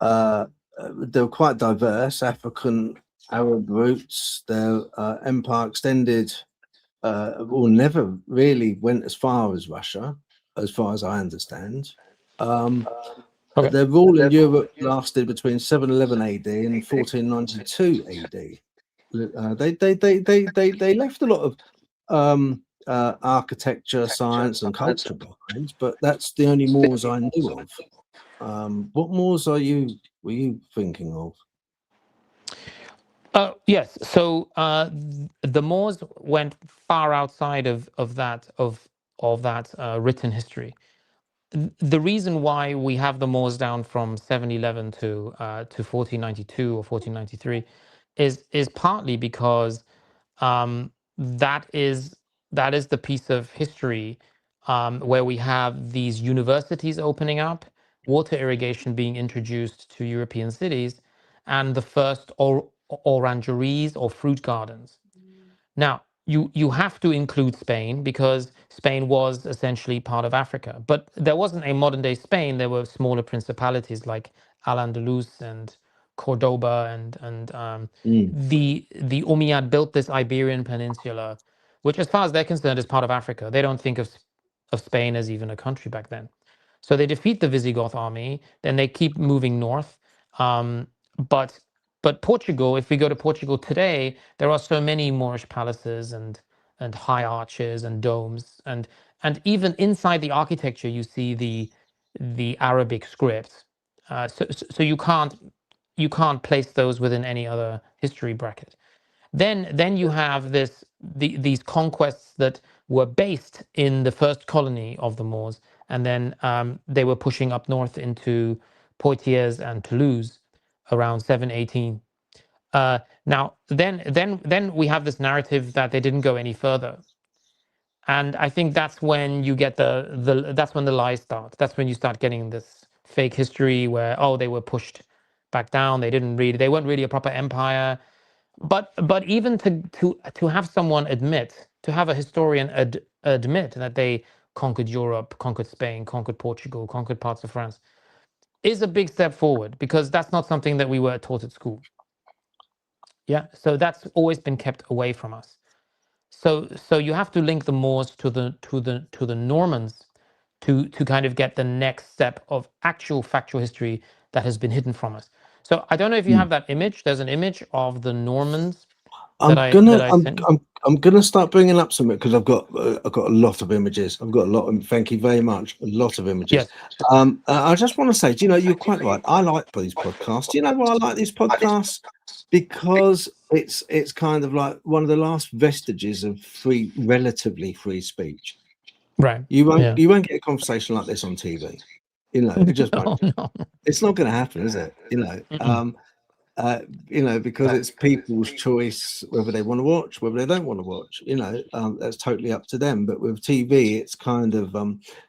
were quite diverse, African, Arab roots. Their empire extended, never really went as far as Russia, as far as I understand. Their rule in Europe lasted between 711 AD and 1492 AD. They left a lot of architecture, science, and culture behind, but that's the only Moors I knew of. What Moors were you thinking of? Yes. So the Moors went far outside of that written history. The reason why we have the Moors down from 711 to 1492 or 1493 is partly because that is the piece of history where we have these universities opening up, water irrigation being introduced to European cities, and the first orangeries or fruit gardens. Now, you have to include Spain because Spain was essentially part of Africa, but there wasn't a modern day Spain. There were smaller principalities like Al-Andalus and Cordoba, and the Umayyad built this Iberian Peninsula, which, as far as they're concerned, is part of Africa. They don't think of Spain as even a country back then. So they defeat the Visigoth army, then they keep moving north. But Portugal, if we go to Portugal today, there are so many Moorish palaces and high arches and domes, and even inside the architecture you see the Arabic script. So you can't place those within any other history bracket. Then you have these conquests that were based in the first colony of the Moors, and then they were pushing up north into Poitiers and Toulouse around 718. Now then we have this narrative that they didn't go any further, and I think that's when you get that's when the lies start. That's when you start getting this fake history where they were pushed back down. They weren't really a proper empire. But even to have someone to have a historian admit that they conquered Europe, conquered Spain, conquered Portugal, conquered parts of France, is a big step forward, because that's not something that we were taught at school. Yeah, so that's always been kept away from us. So you have to link the Moors to the Normans to kind of get the next step of actual factual history that has been hidden from us. So I don't know if you have that image. There's an image of the Normans. I'm gonna start bringing up some, because I've got a lot of images. I've got a lot of, thank you very much, a lot of images. Yes. I just want to say, you're quite right. I like these podcasts. Do you know why I like these podcasts? Because it's kind of like one of the last vestiges of relatively free speech. Right. You won't get a conversation like this on TV. It just won't. No. It's not going to happen, is it? Because it's people's choice whether they want to watch, whether they don't want to watch. That's totally up to them. But with TV, it's kind of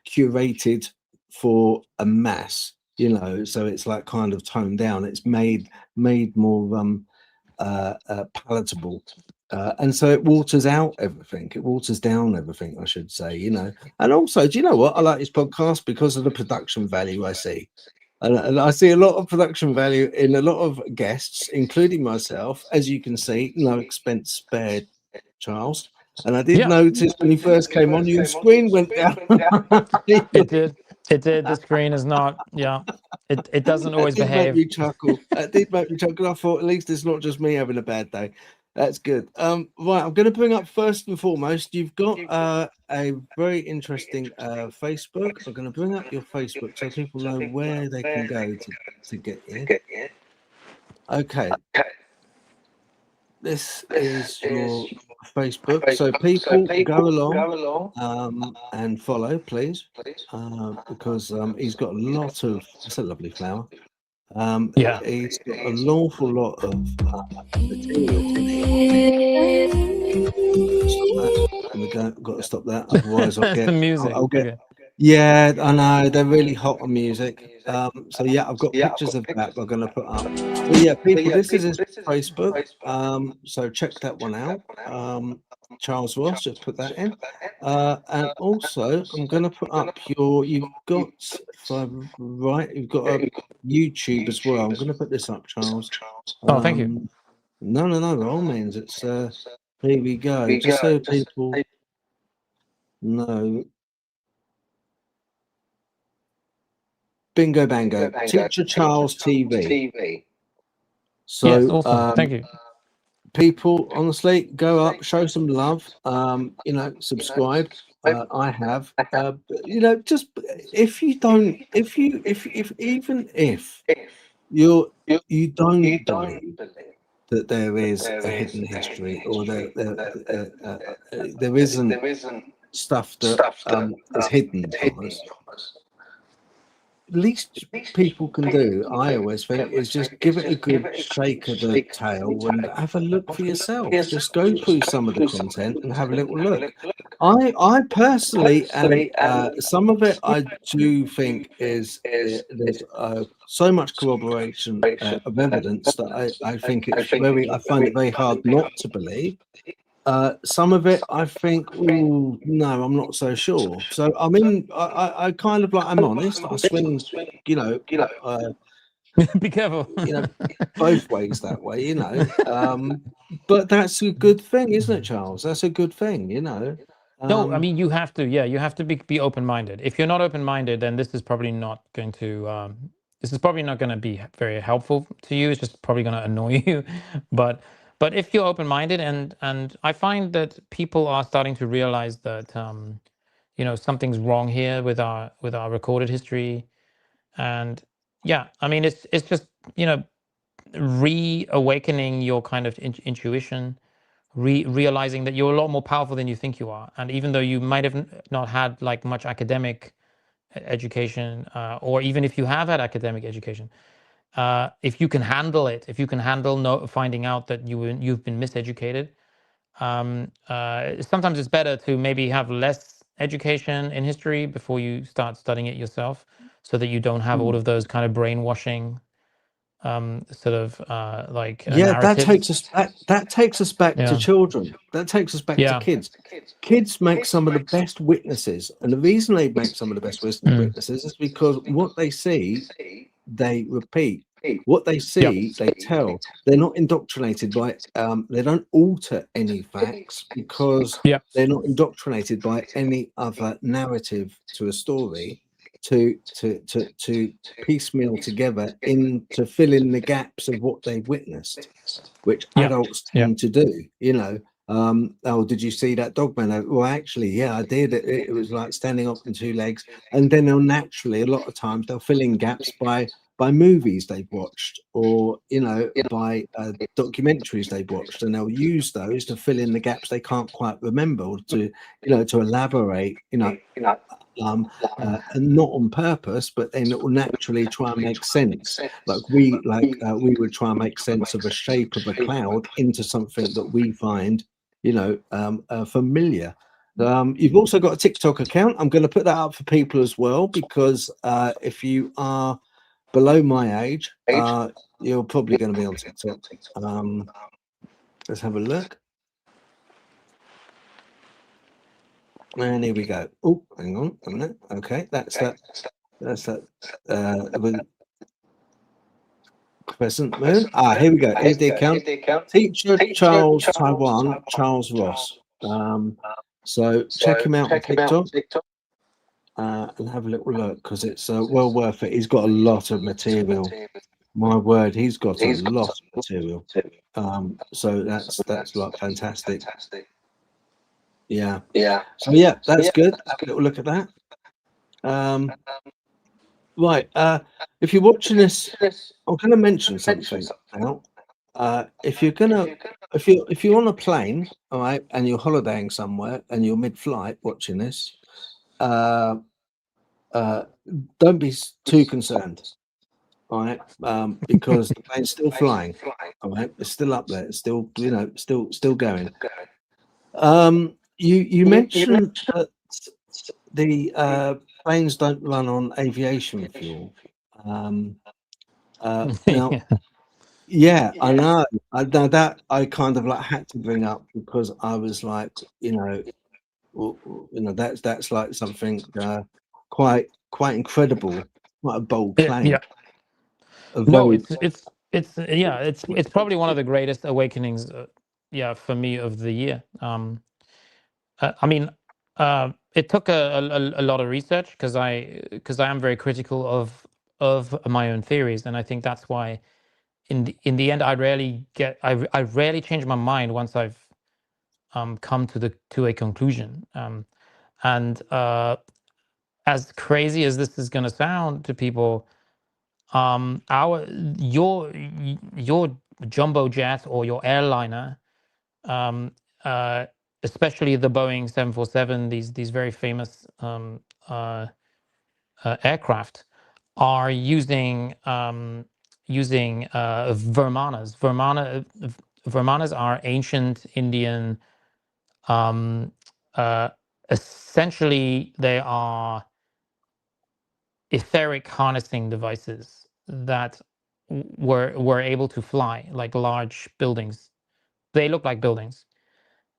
curated for a mass. So it's like kind of toned down. It's made more palatable. And so it waters out everything. It waters down everything, I should say, And also, do you know what? I like this podcast because of the production value I see. And I see a lot of production value in a lot of guests, including myself. As you can see, no expense spared, Charles. And I did notice when you first came on, your screen went down. It did. The screen is not. Yeah. It doesn't always behave. Make me chuckle. It did make me chuckle. I thought at least it's not just me having a bad day. That's good. Right, I'm going to bring up first and foremost. You've got a very interesting Facebook. I'm going to bring up your Facebook so people know where they can go to get you. Okay. This is your Facebook. So people go along and follow, please, because he's got a lot of. It's a lovely flower. He's got an awful lot of material. Got to stop that, otherwise I'll get the music. I'll get. Yeah, I know they're really hot on music. So yeah, I've got pictures of that we're going to put up. But yeah, people, this is his Facebook. So check that one out. Charles Ross, just put that in. And also, I'm going to put up you've got a YouTube as well. I'm going to put this up, Charles. Thank you. No, by all means. It's here we go. Just so people know. Bingo Bango, Teacher Charles TV. So, yes, awesome. Thank you. People, honestly, go up, show some love. Subscribe. I have. Just if you don't, if you don't believe that there is a hidden history, or there isn't stuff that is hidden from us. Least people can do, I always think, is just give it a good shake of the tail and have a look for yourself. Just go through some of the content and have a little look. I personally, and some of it I do think is there's so much corroboration of evidence that I think I find it very hard not to believe. Some of it, I think, no, I'm not so sure. So I kind of like, I'm honest. I swing, be careful. Both ways that way, But that's a good thing, isn't it, Charles? That's a good thing, No, I mean you have to. Yeah, you have to be open-minded. If you're not open-minded, then this is probably not going to. This is probably not going to be very helpful to you. It's just probably going to annoy you. But if you're open-minded, and I find that people are starting to realize that something's wrong here with our recorded history, and yeah, I mean it's just reawakening your kind of intuition, realizing that you're a lot more powerful than you think you are. And even though you might have not had like much academic education, or even if you have had academic education, if you can handle it, if you can handle finding out that you've been miseducated, sometimes it's better to maybe have less education in history before you start studying it yourself, so that you don't have all of those kind of brainwashing sort of Yeah, that narratives. takes us that takes us back to Yeah. children. That takes us back to Yeah. kids. Kids make some of the best witnesses, and the reason they make some of the best witnesses is because what they see, they repeat. What they see, they tell. They're not indoctrinated by. They don't alter any facts because Yeah. they're not indoctrinated by any other narrative to a story to piecemeal together to fill in the gaps of what they've witnessed, which adults tend to do. Oh, did you see that dog man? Well, actually, yeah, I did. It was like standing up on two legs, and then they'll naturally, a lot of times, they'll fill in gaps by movies they've watched, or by documentaries they've watched, and they'll use those to fill in the gaps they can't quite remember, or to elaborate, and not on purpose, but then it will naturally try and make sense. Like we would try and make sense of a shape of a cloud into something that we find familiar. You've also got a TikTok account. I'm going to put that up for people as well, because if you are below my age, you're probably going to be on TikTok. Let's have a look. And here we go. Oh, hang on a minute. Okay, that's that with crescent moon. Here we go. Here's the account. Teacher Charles Taiwan, Charles Ross. So check him out on TikTok. And have a little look, because it's well worth it. He's got a lot of material. My word, he's got a lot of material. So that's like fantastic. Yeah. So yeah, that's good. Have a little look at that. Right. If you're watching this, I'm going to mention something now. If you're on a plane, all right, and you're holidaying somewhere and you're mid-flight watching this, don't be too concerned, all right, because the plane's still flying, all right, it's still up there, it's still still going. You mentioned that the planes don't run on aviation fuel. Now, yeah, I know. That I kind of like had to bring up, because I was like, that's like something quite incredible, quite a bold claim. Yeah. No, it's probably one of the greatest awakenings, for me, of the year. I mean, it took a lot of research, because I am very critical of my own theories, and I think that's why in the end I rarely change my mind once I've come to a conclusion. And as crazy as this is going to sound to people, your jumbo jet or your airliner, especially the Boeing 747, these very famous aircraft, are using Vermanas. Vermanas are ancient Indian. Essentially, they are etheric harnessing devices that were able to fly like large buildings. They look like buildings.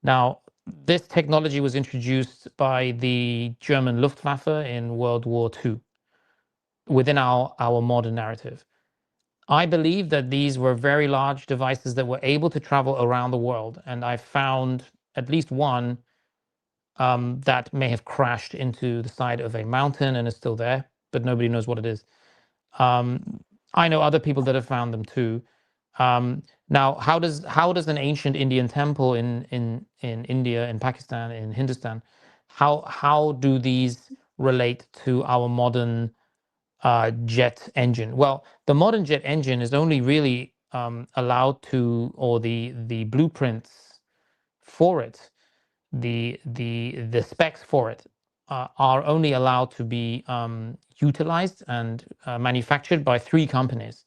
Now, this technology was introduced by the German Luftwaffe in World War II within our modern narrative. I believe that these were very large devices that were able to travel around the world, and I found at least one that may have crashed into the side of a mountain and is still there, but nobody knows what it is. I know other people that have found them too. Now, how does an ancient Indian temple in India, in Pakistan, in Hindustan, how do these relate to our modern jet engine? Well, the modern jet engine is only really allowed to, or the blueprints for it, the specs for it are only allowed to be utilized and manufactured by 3 companies.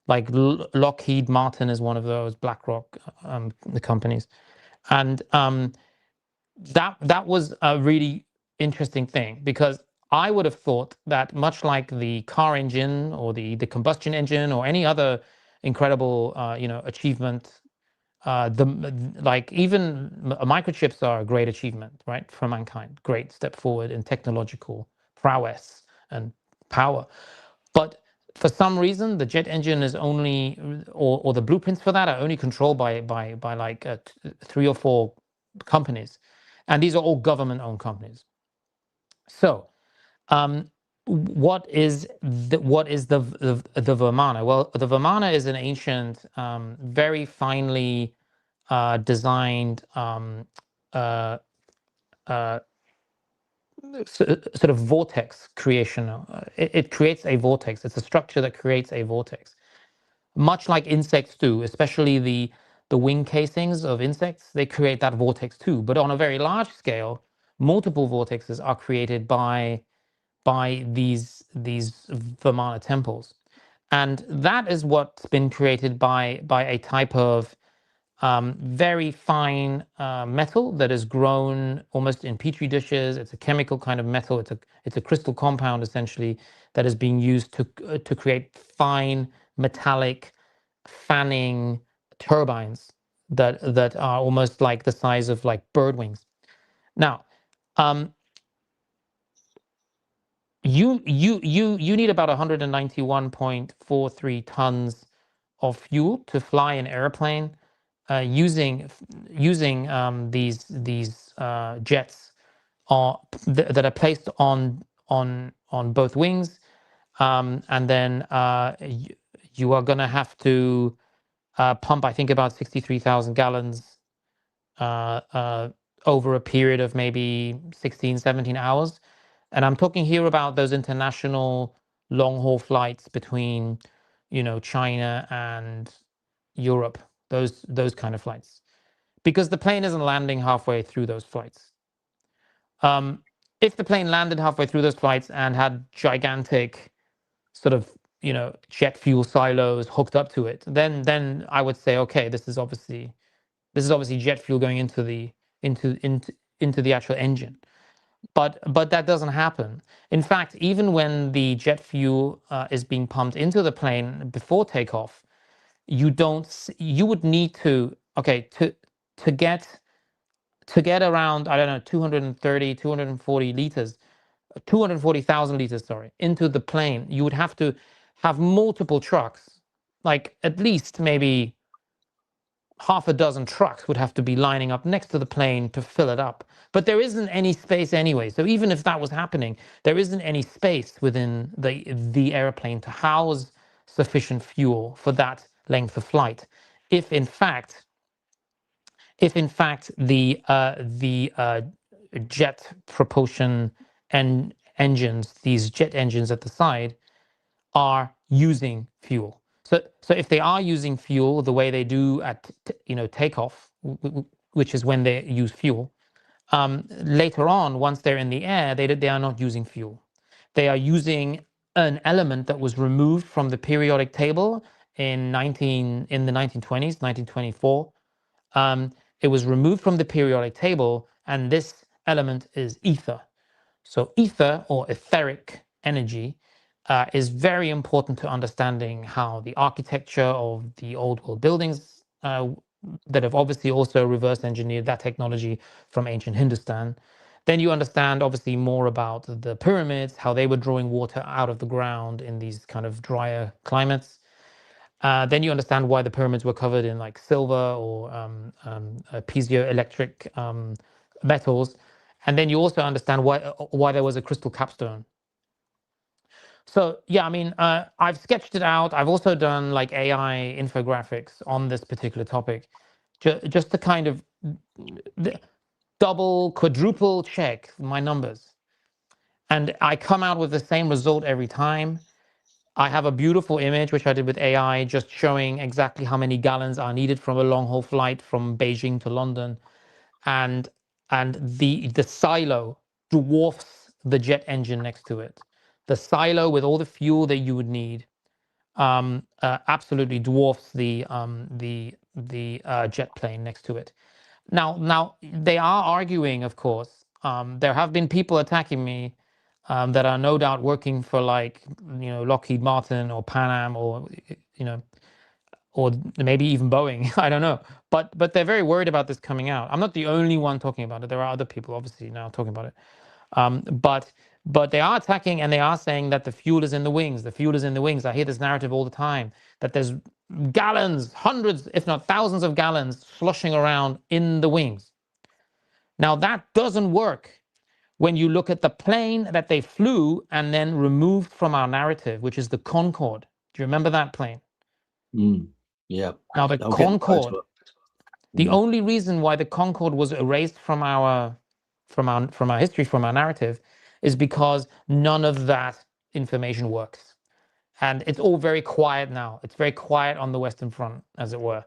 Like Lockheed Martin is one of those, BlackRock, the companies, and that was a really interesting thing, because I would have thought that, much like the car engine or the combustion engine or any other incredible achievement, like even microchips are a great achievement, right, for mankind, great step forward in technological prowess and power. But for some reason, the jet engine is only, or the blueprints for that are only controlled by like 3 or 4 companies, and these are all government-owned companies. So, what is the Vimana? Well, the Vimana is an ancient, very finely designed sort of vortex creation. It creates a vortex. It's a structure that creates a vortex, much like insects do, especially the wing casings of insects. They create that vortex too, but on a very large scale, multiple vortexes are created by these Vimana temples, and that is what's been created by a type of very fine metal that is grown almost in petri dishes. It's a chemical kind of metal. It's a crystal compound essentially that is being used to create fine metallic fanning turbines that are almost like the size of like bird wings. Now, you need about 191.43 tons of fuel to fly an airplane using these jets that are placed on both wings, and then you are going to have to pump, I think, about 63,000 gallons over a period of maybe 16, 17 hours. And I'm talking here about those international long-haul flights between, China and Europe, those kind of flights, because the plane isn't landing halfway through those flights. If the plane landed halfway through those flights and had gigantic sort of jet fuel silos hooked up to it, then I would say, okay, this is obviously jet fuel going into the actual engine. But that doesn't happen. In fact, even when the jet fuel is being pumped into the plane before takeoff, you would need to get around, I don't know, 230, 240 liters, 240,000 liters, sorry, into the plane. You would have to have multiple trucks, like at least maybe half a dozen trucks would have to be lining up next to the plane to fill it up. But there isn't any space anyway. So even if that was happening, there isn't any space within the airplane to house sufficient fuel for that length of flight. If in fact the jet propulsion and engines, these jet engines at the side, are using fuel. So if they are using fuel the way they do at takeoff, which is when they use fuel, later on, once they're in the air, they are not using fuel. They are using an element that was removed from the periodic table in the 1920s, 1924. It was removed from the periodic table, and this element is ether. So ether, or etheric energy, is very important to understanding how the architecture of the old world buildings that have obviously also reverse engineered that technology from ancient Hindustan. Then you understand obviously more about the pyramids, how they were drawing water out of the ground in these kind of drier climates. Then you understand why the pyramids were covered in like silver or piezoelectric metals. And then you also understand why there was a crystal capstone. So yeah, I mean, I've sketched it out. I've also done like AI infographics on this particular topic, just to kind of double, quadruple check my numbers. And I come out with the same result every time. I have a beautiful image, which I did with AI, just showing exactly how many gallons are needed from a long haul flight from Beijing to London. And the silo dwarfs the jet engine next to it. The silo with all the fuel that you would need absolutely dwarfs the jet plane next to it. Now they are arguing, of course. There have been people attacking me that are no doubt working for like Lockheed Martin or Pan Am or or maybe even Boeing. I don't know, but they're very worried about this coming out. I'm not the only one talking about it. There are other people obviously now talking about it. But they are attacking, and they are saying that the fuel is in the wings. The fuel is in the wings. I hear this narrative all the time that there's gallons, hundreds, if not thousands of gallons sloshing around in the wings. Now that doesn't work when you look at the plane that they flew and then removed from our narrative, which is the Concord. Do you remember that plane? Yeah. Now the Concord, the only reason why the Concord was erased from our history, from our narrative, is because none of that information works. And it's all very quiet now. It's very quiet on the Western Front, as it were,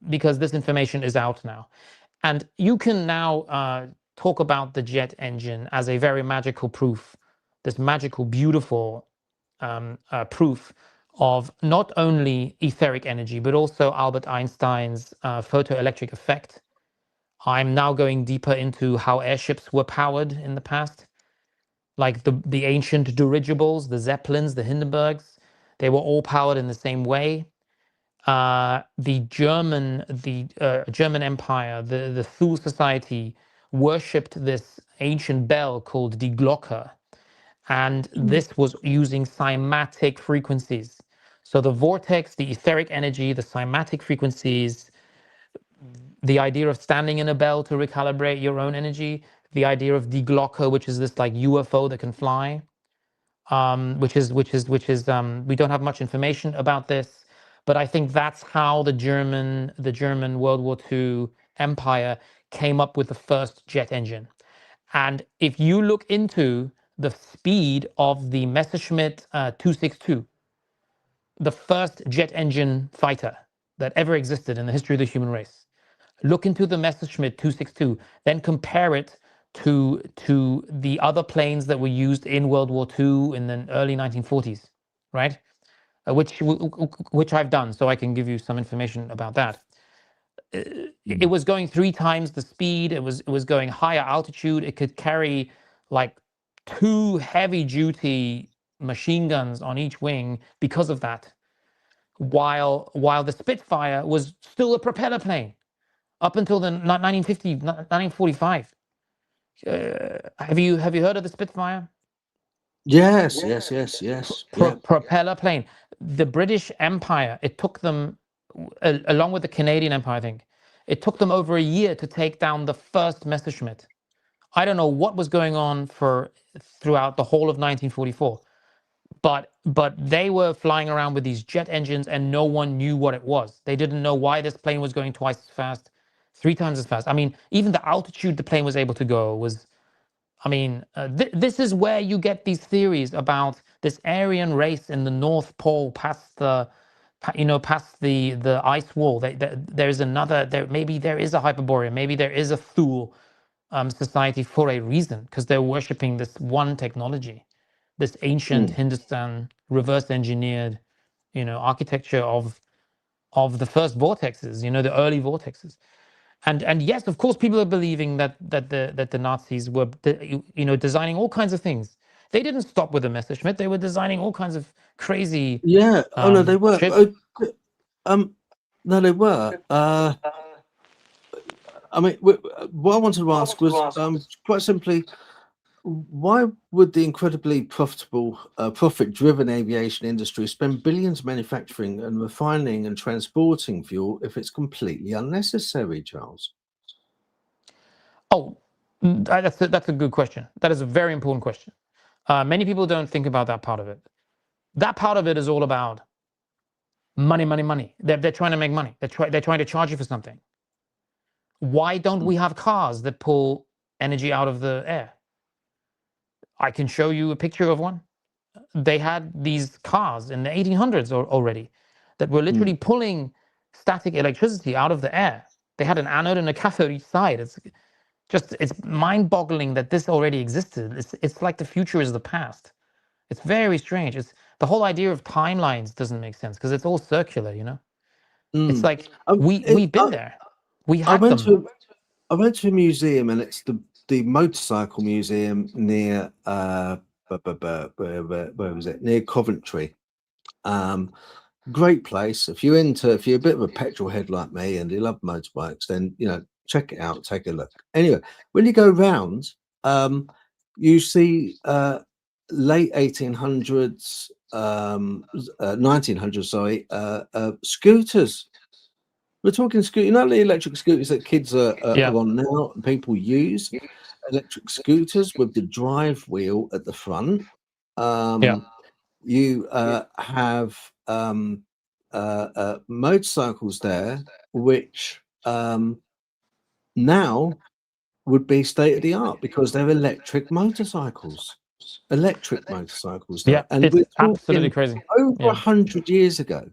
because this information is out now. And you can now talk about the jet engine as a very magical proof, this magical, beautiful proof of not only etheric energy, but also Albert Einstein's photoelectric effect. I'm now going deeper into how airships were powered in the past, like the ancient dirigibles, the Zeppelins, the Hindenburgs. They were all powered in the same way. The German Empire, the Thule Society, worshipped this ancient bell called Die Glocke, and this was using cymatic frequencies. So the vortex, the etheric energy, the cymatic frequencies, the idea of standing in a bell to recalibrate your own energy, the idea of Die Glocke, which is this like UFO that can fly, which is we don't have much information about this, but I think that's how the German World War II empire came up with the first jet engine. And if you look into the speed of the Messerschmitt 262, the first jet engine fighter that ever existed in the history of the human race, look into the Messerschmitt 262, then compare it to the other planes that were used in World War II in the early 1940s, right? Which I've done, so I can give you some information about that. It was going 3 times the speed. It was going higher altitude. It could carry like 2 heavy-duty machine guns on each wing because of that. While the Spitfire was still a propeller plane up until the 1945. Have you heard of the Spitfire? Yes. Propeller plane. The British Empire, it took them, along with the Canadian Empire, I think, it took them over a year to take down the first Messerschmitt. I don't know what was going on throughout the whole of 1944, but they were flying around with these jet engines and no one knew what it was. They didn't know why this plane was going twice as fast, 3 times as fast. I mean, even the altitude the plane was able to go was, I mean, this is where you get these theories about this Aryan race in the North Pole past the ice wall. There's another, maybe there is a Hyperborean, maybe there is a Thule society for a reason, because they're worshipping this one technology, this ancient Hindustan reverse engineered, architecture of the first vortexes, the early vortexes. And yes, of course, people are believing that the Nazis were, designing all kinds of things. They didn't stop with the Messerschmitt. They were designing all kinds of crazy. Yeah. No, they were. No, they were. I mean, what I wanted to ask was quite simply, why would the incredibly profitable, profit-driven aviation industry spend billions manufacturing and refining and transporting fuel if it's completely unnecessary, Charles? Oh, That's a good question. That is a very important question. Many people don't think about that part of it. That part of it is all about money, money, money. They're trying to make money. They're trying to charge you for something. Why don't we have cars that pull energy out of the air? I can show you a picture of one. They had these cars in the 1800s already that were literally pulling static electricity out of the air. They had an anode and a cathode each side. It's mind-boggling that this already existed. It's like the future is the past. It's very strange. It's the whole idea of timelines doesn't make sense because it's all circular, you know. It's like we've been there. We had them. I went to a museum, and it's the motorcycle museum near where was it? Near Coventry. Great place. If you're a bit of a petrol head like me and you love motorbikes, then check it out, take a look. Anyway, when you go round, you see late 1800s, 1900s, sorry, scooters. We're talking scooters, the electric scooters that kids are on now and people use. Electric scooters with the drive wheel at the front. You have motorcycles there, which now would be state of the art because they're electric motorcycles. Yeah, and it's we're absolutely talking crazy. over 100 years ago.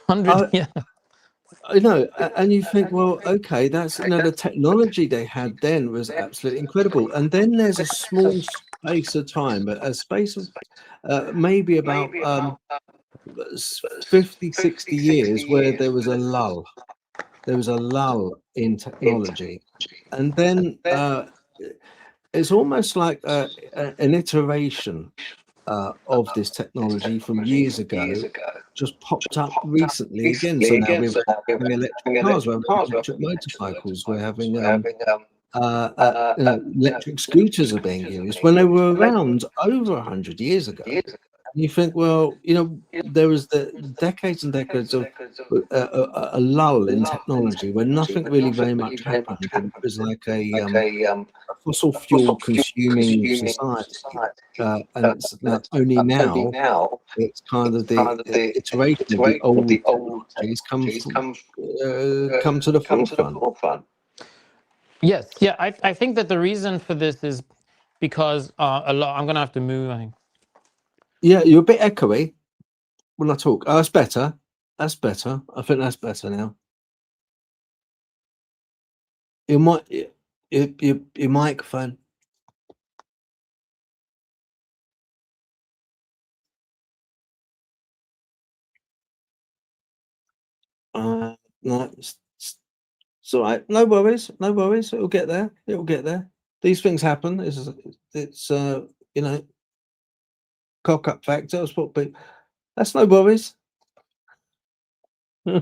100, yeah. I know, and you think, well, okay, that's the technology they had then was absolutely incredible. And then there's a small space of time, a space of maybe about 50, 60 years where there was a lull. There was a lull in technology. And then it's almost like an iteration of this technology from years ago just popped up recently again. So now we're having electric cars, we're having electric motorcycles, we're having electric scooters are being used when they were around over 100 years ago. You think, well, there was the decades and decades of a lull in technology where nothing really very much happened. And it was like a fossil fuel consuming society. And it's like only now it's kind of the iteration of the old technologies come to the forefront. Yes, yeah. I think that the reason for this is because I'm going to have to move, I think. Yeah, you're a bit echoey when I talk. Oh, that's better. That's better. I think that's better now. Your microphone. No, it's all right. No worries. No worries. It'll get there. It'll get there. These things happen. It's cock up factor. That's no worries. All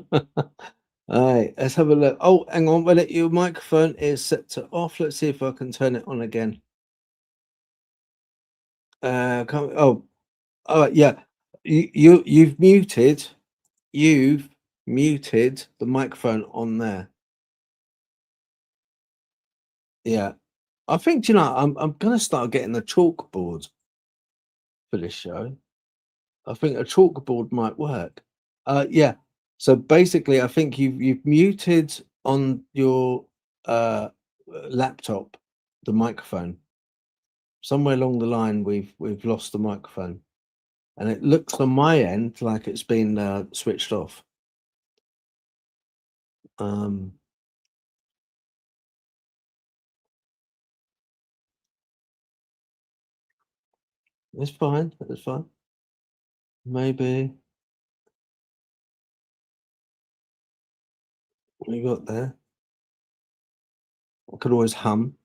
right, let's have a look. Oh, hang on. Your microphone is set to off. Let's see if I can turn it on again. All right, yeah. You've muted the microphone on there. Yeah. I think I'm gonna start getting a chalkboard for this show. I think a chalkboard might work. Yeah. So basically I think you've muted on your laptop the microphone. Somewhere along the line we've lost the microphone. And it looks on my end like it's been switched off. It's fine. It's fine. Maybe what you got there? I could always hum.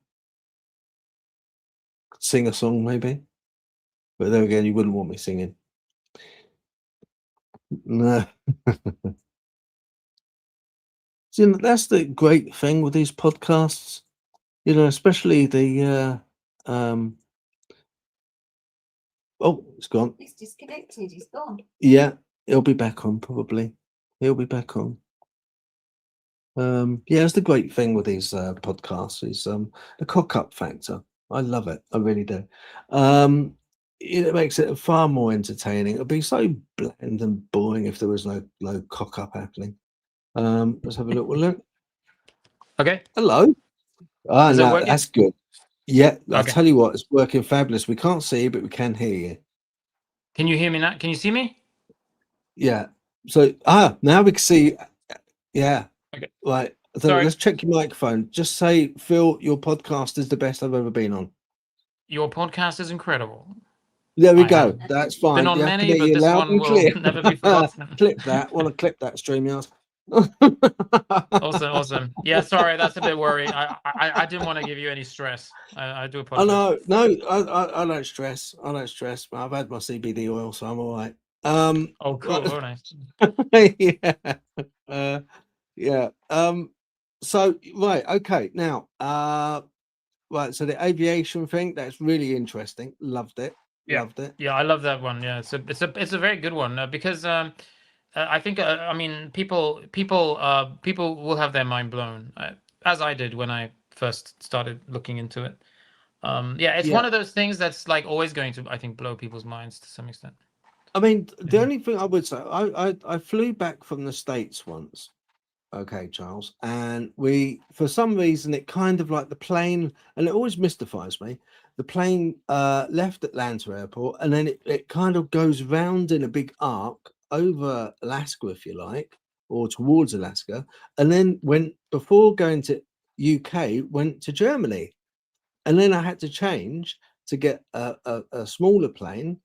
Could sing a song maybe. But there again, you wouldn't want me singing. No. See, that's the great thing with these podcasts, especially the oh, it's gone. It's disconnected, it's gone. Yeah, he'll be back on probably. He'll be back on. Yeah, it's the great thing with these podcasts is the cock up factor. I love it. I really do. It makes it far more entertaining. It'd be so bland and boring if there was no cock up happening. Let's have a look. Okay. Hello. Ah, Is it no, working? that's good. Yeah, I'll Okay. tell you what, it's working fabulous. We can't see you, but we can hear you. Can you hear me now? Can you see me? Yeah. So now we can see. Yeah. Okay. Right. So Sorry. let's check your microphone. Just say, Phil, your podcast is the best I've ever been on. Your podcast is incredible. There we I go. have That's fine. been on You have to many, get but you this loud one and will clear. never be forgotten. Clip that. Want to clip that, StreamYard? Awesome. Yeah, sorry, that's a bit worrying. I didn't want to give you any stress. I do apologize. No, I don't stress. I don't stress. I've had my CBD oil, so I'm all right. Oh, cool. Oh, nice. Yeah. Yeah. So right, okay. Now, right. So the aviation thing, that's really interesting. Loved it. Yeah. Loved it. Yeah, I love that one. Yeah, it's a very good one because I think I mean people will have their mind blown as I did when I first started looking into it. Yeah, it's Yeah. one of those things that's like always going to, I think, blow people's minds to some extent. I mean, the only thing I would say, I flew back from the States once. Okay, Charles, and for some reason, it kind of like the plane, and it always mystifies me. The plane left Atlanta Airport, and then it kind of goes round in a big arc over Alaska, if you like, or towards Alaska, and then before going to UK, went to Germany, and then I had to change to get a smaller plane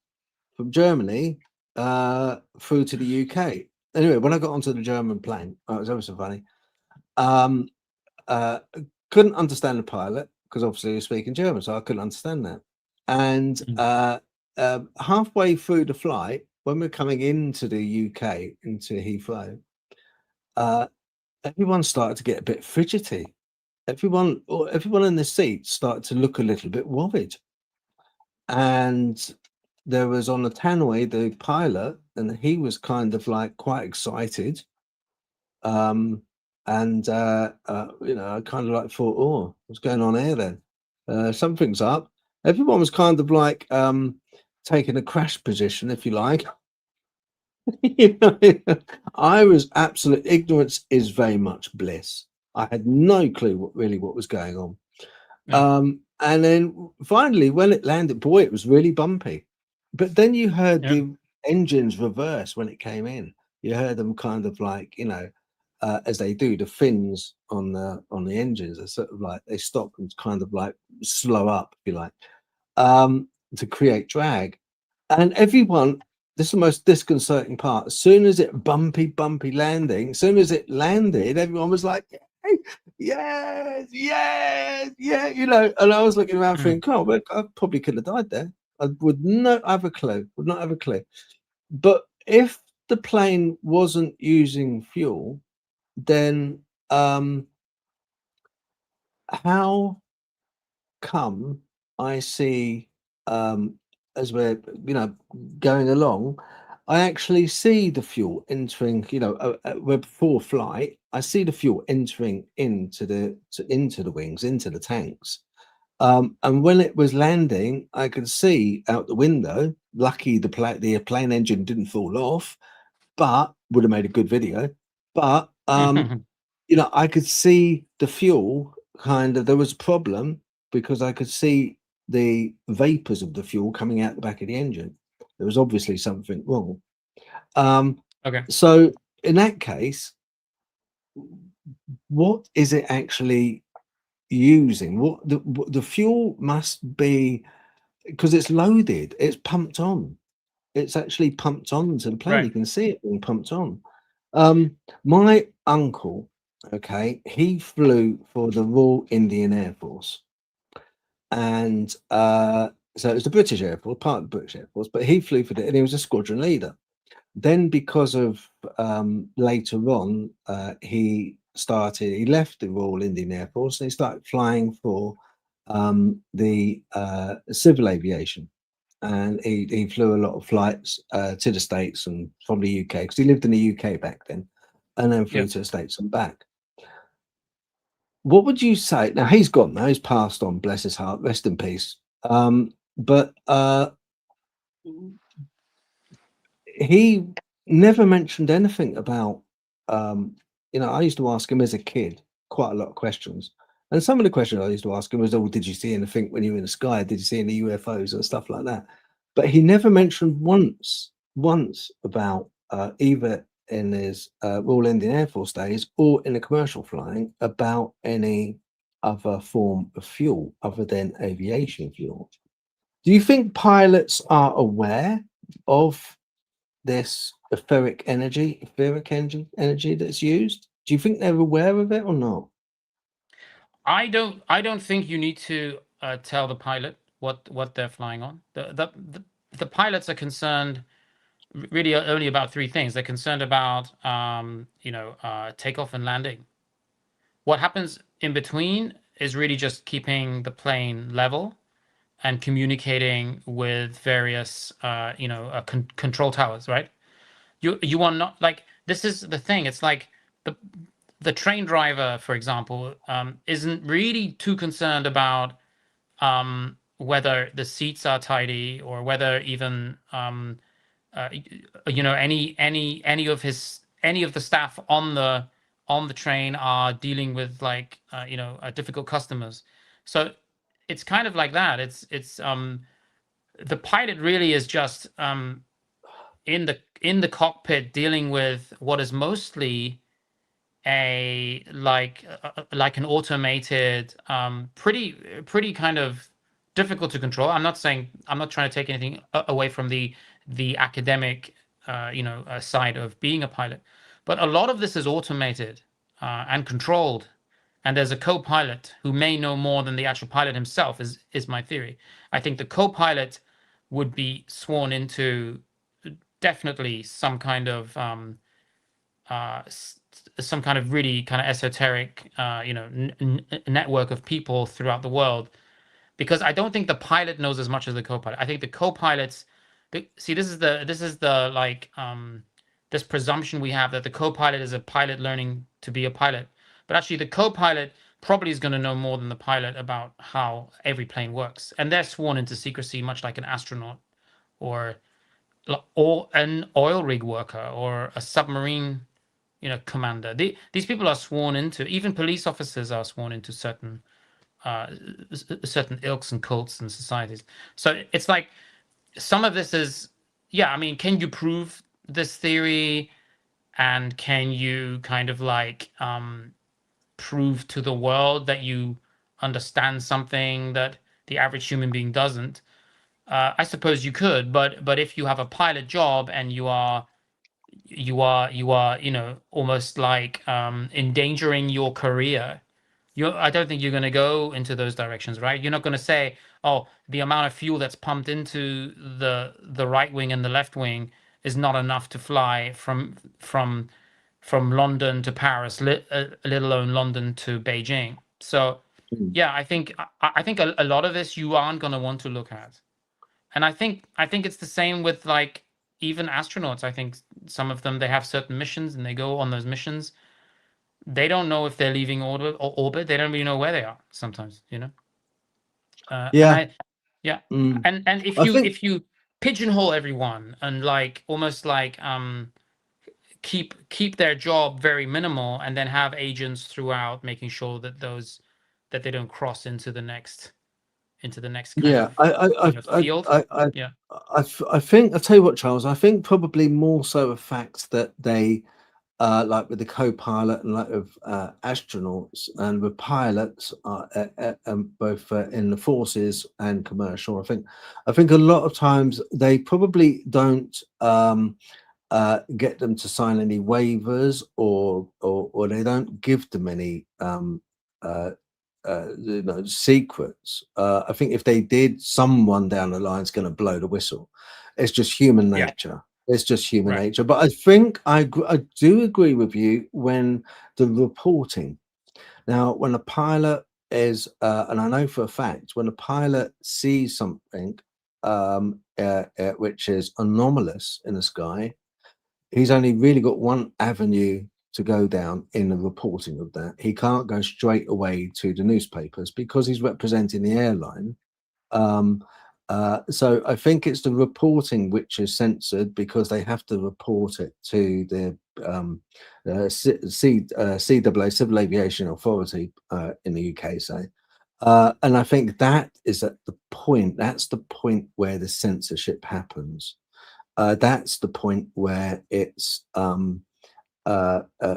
from Germany through to the UK. Anyway, when I got onto the German plane, it was ever so funny. Couldn't understand the pilot because obviously he was speaking German, so I couldn't understand that. And halfway through the flight, when we're coming into the UK, into Heathrow, everyone started to get a bit fidgety. Everyone in the seat started to look a little bit worried. And there was on the tannoy, the pilot, and he was kind of like quite excited. And I kind of like thought, oh, what's going on here then? Something's up. Everyone was kind of like taking a crash position, if you like. I was absolute ignorance is very much bliss. I had no clue what was going on. And then finally, when it landed, boy, it was really bumpy. But then you heard the engines reverse when it came in. You heard them kind of like, as they do, the fins on the engines are sort of like they stop and kind of like slow up, if you like, to create drag. And everyone, this is the most disconcerting part. As soon as it bumpy landing, as soon as it landed, everyone was like, hey, yes, and I was looking around thinking, oh, well, I probably could have died there. I would not have a clue. But if the plane wasn't using fuel, then how come I see as we're going along, I actually see the fuel entering, we're before flight, I see the fuel entering into the wings, into the tanks. And when it was landing, I could see out the window. Lucky the plane engine didn't fall off, but would have made a good video. But I could see the fuel kind of. There was a problem because I could see the vapors of the fuel coming out the back of the engine. There was obviously something wrong. Okay. So in that case, what is it actually using? What the fuel must be, because it's loaded, it's pumped on. It's actually pumped on to the plane. Right. You can see it being pumped on. My uncle, okay, he flew for the Royal Indian Air Force, and so it was the British Air Force, part of the British Air Force, but he flew for it, and he was a squadron leader. Then, because of later on, he left the Royal Indian Air Force and he started flying for the civil aviation. And he flew a lot of flights to the States and from the UK, because he lived in the UK back then, and then flew to the States and back. what would you say? Now he's gone. Now he's passed on. Bless his heart. Rest in peace. But he never mentioned anything about. I used to ask him as a kid quite a lot of questions, and some of the questions I used to ask him was, "Oh, did you see anything when you were in the sky? Did you see any UFOs and stuff like that?" But he never mentioned once about either in his Royal Indian Air Force days or in the commercial flying about any other form of fuel other than aviation fuel. Do you think pilots are aware of this etheric energy that's used? Do you think they're aware of it or not? I don't think you need to tell the pilot what they're flying on. The pilots are concerned really only about three things. They're concerned about takeoff and landing. What happens in between is really just keeping the plane level and communicating with various control towers, right? You are not like, this is the thing. It's like the train driver, for example, isn't really too concerned about whether the seats are tidy or whether even any of the staff on the train are dealing with difficult customers. So it's kind of like that. It's the pilot really is just in the cockpit dealing with what is mostly like an automated, pretty kind of difficult to control. I'm not trying to take anything away from the academic side of being a pilot, but a lot of this is automated and controlled, and there's a co-pilot who may know more than the actual pilot himself, is my theory. I think the co-pilot would be sworn into definitely some kind of really kind of esoteric network of people throughout the world, because I don't think the pilot knows as much as the co-pilot. I think the co-pilots see, this is the this presumption we have that the co-pilot is a pilot learning to be a pilot, but actually the co-pilot probably is going to know more than the pilot about how every plane works, and they're sworn into secrecy, much like an astronaut or an oil rig worker or a submarine commander. These people are sworn into. Even police officers are sworn into certain ilks and cults and societies. So it's like some of this is, I mean, can you prove this theory, and can you kind of like prove to the world that you understand something that the average human being doesn't? I suppose you could, but if you have a pilot job and you are almost like endangering your career, I don't think you're going to go into those directions, right? You're not going to say, oh, the amount of fuel that's pumped into the right wing and the left wing is not enough to fly from London to Paris, let alone London to Beijing. So I think a lot of this you aren't going to want to look at. And I think it's the same with like even astronauts. I think some of them, they have certain missions and they go on those missions. They don't know if they're leaving orbit. They don't really know where they are sometimes, And if you pigeonhole everyone and like almost like keep their job very minimal, and then have agents throughout making sure that they don't cross into the next kind of field. I think, I'll tell you what, Charles, I think probably more so a fact that they like with the co-pilot and like of astronauts and with pilots both in the forces and commercial. I think a lot of times they probably don't get them to sign any waivers, or they don't give them any secrets. I think if they did, someone down the line is going to blow the whistle. It's just human nature. It's just human nature. But I think I do agree with you when the reporting. Now, when a pilot is, and I know for a fact, when a pilot sees something which is anomalous in the sky, he's only really got one avenue to go down in the reporting of that. He can't go straight away to the newspapers because he's representing the airline. So I think it's the reporting which is censored because they have to report it to the CAA, Civil Aviation Authority in the UK, say. And I think that is at the point, that's the point where the censorship happens. That's the point where it's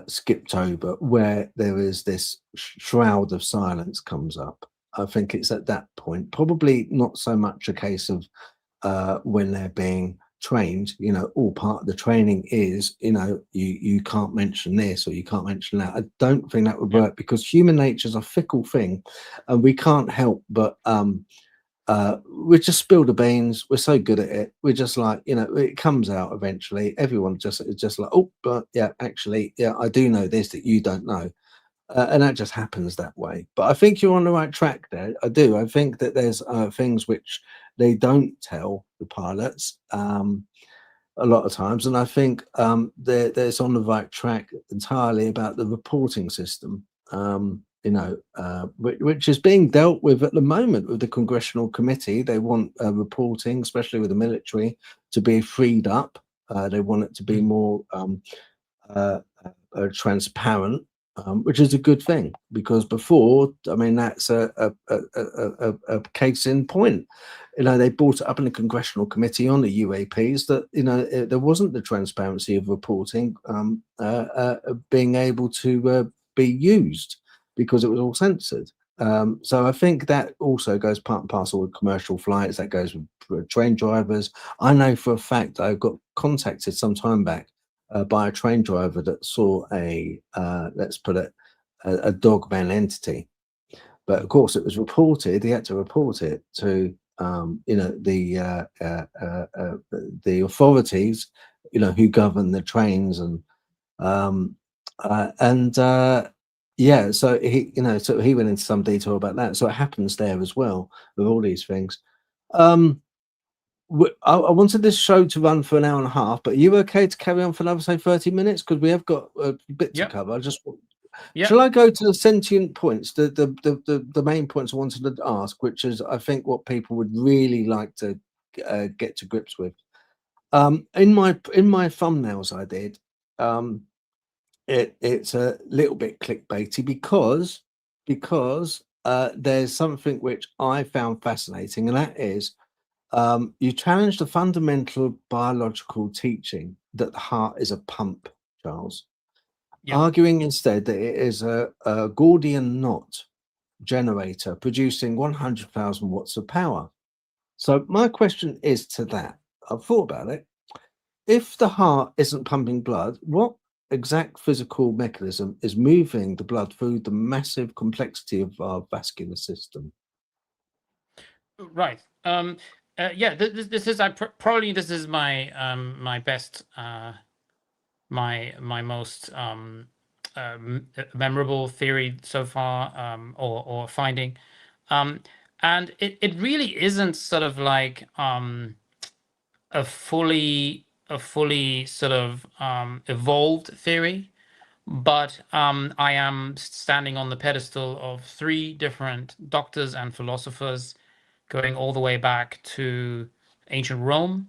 skipped over, where there is this shroud of silence comes up. I think it's at that point, probably not so much a case of when they're being trained, you know, all part of the training is, you know, you can't mention this or you can't mention that. I don't think that would work because human nature is a fickle thing and we can't help but we just spill the beans. We're so good at it. We're just like, you know, it comes out eventually. Everyone just like, oh, but yeah, actually, yeah, I do know this that you don't know. And that just happens that way. But I think you're on the right track there. I do. I think that there's things which they don't tell the pilots a lot of times. And I think there's on the right track entirely about the reporting system, you know, which is being dealt with at the moment with the Congressional Committee. They want reporting, especially with the military, to be freed up. They want it to be more transparent. Which is a good thing because before, I mean, that's a case in point. You know, they brought it up in the Congressional Committee on the UAPs that, you know, there wasn't the transparency of reporting being able to be used because it was all censored. So I think that also goes part and parcel with commercial flights. That goes with train drivers. I know for a fact I got contacted some time back by a train driver that saw a let's put it a dogman entity, but of course it was reported. He had to report it to you know, the authorities, you know, who govern the trains and yeah, so he, you know, so he went into some detail about that. So it happens there as well with all these things. I wanted this show to run for an hour and a half, but are you okay to carry on for another, say, 30 minutes? Because we have got a bit to cover. I just shall I go to the sentient points, the main points I wanted to ask, which is I think what people would really like to get to grips with. In my thumbnails I did, it's a little bit clickbaity because there's something which I found fascinating, and that is you challenge the fundamental biological teaching that the heart is a pump, Charles, arguing instead that it is a Gordian knot generator producing 100,000 watts of power. So my question is to that. I've thought about it. If the heart isn't pumping blood, what exact physical mechanism is moving the blood through the massive complexity of our vascular system? Right. Yeah, this is probably this is my my best my most memorable theory so far, or finding, and it really isn't sort of like a fully sort of evolved theory, but I am standing on the pedestal of 3 different doctors and philosophers going all the way back to ancient Rome,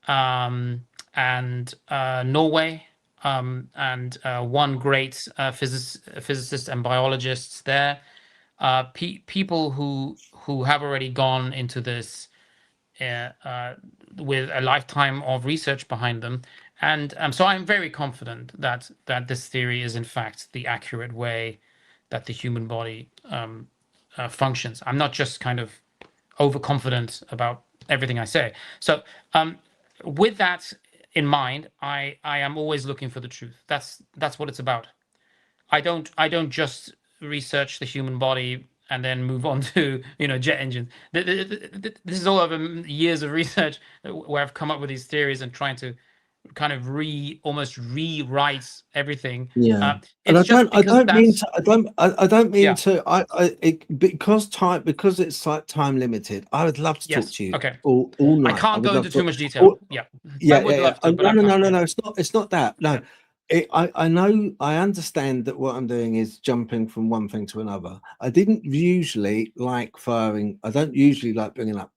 and Norway, and one great physicist and biologist there, people who have already gone into this with a lifetime of research behind them, and so I'm very confident that this theory is in fact the accurate way that the human body functions. I'm not just kind of overconfident about everything I say. So with that in mind, I am always looking for the truth. That's what it's about. I don't just research the human body and then move on to, you know, jet engines. This is all over years of research where I've come up with these theories and trying to kind of almost rewrite everything. Yeah, and I don't mean to. Because it's like time limited. I would love to talk to you. Okay. All night. I can't go into too much detail. No. It's not that. No, I know, I understand that what I'm doing is jumping from one thing to another. I didn't usually like firing. I don't usually like bringing up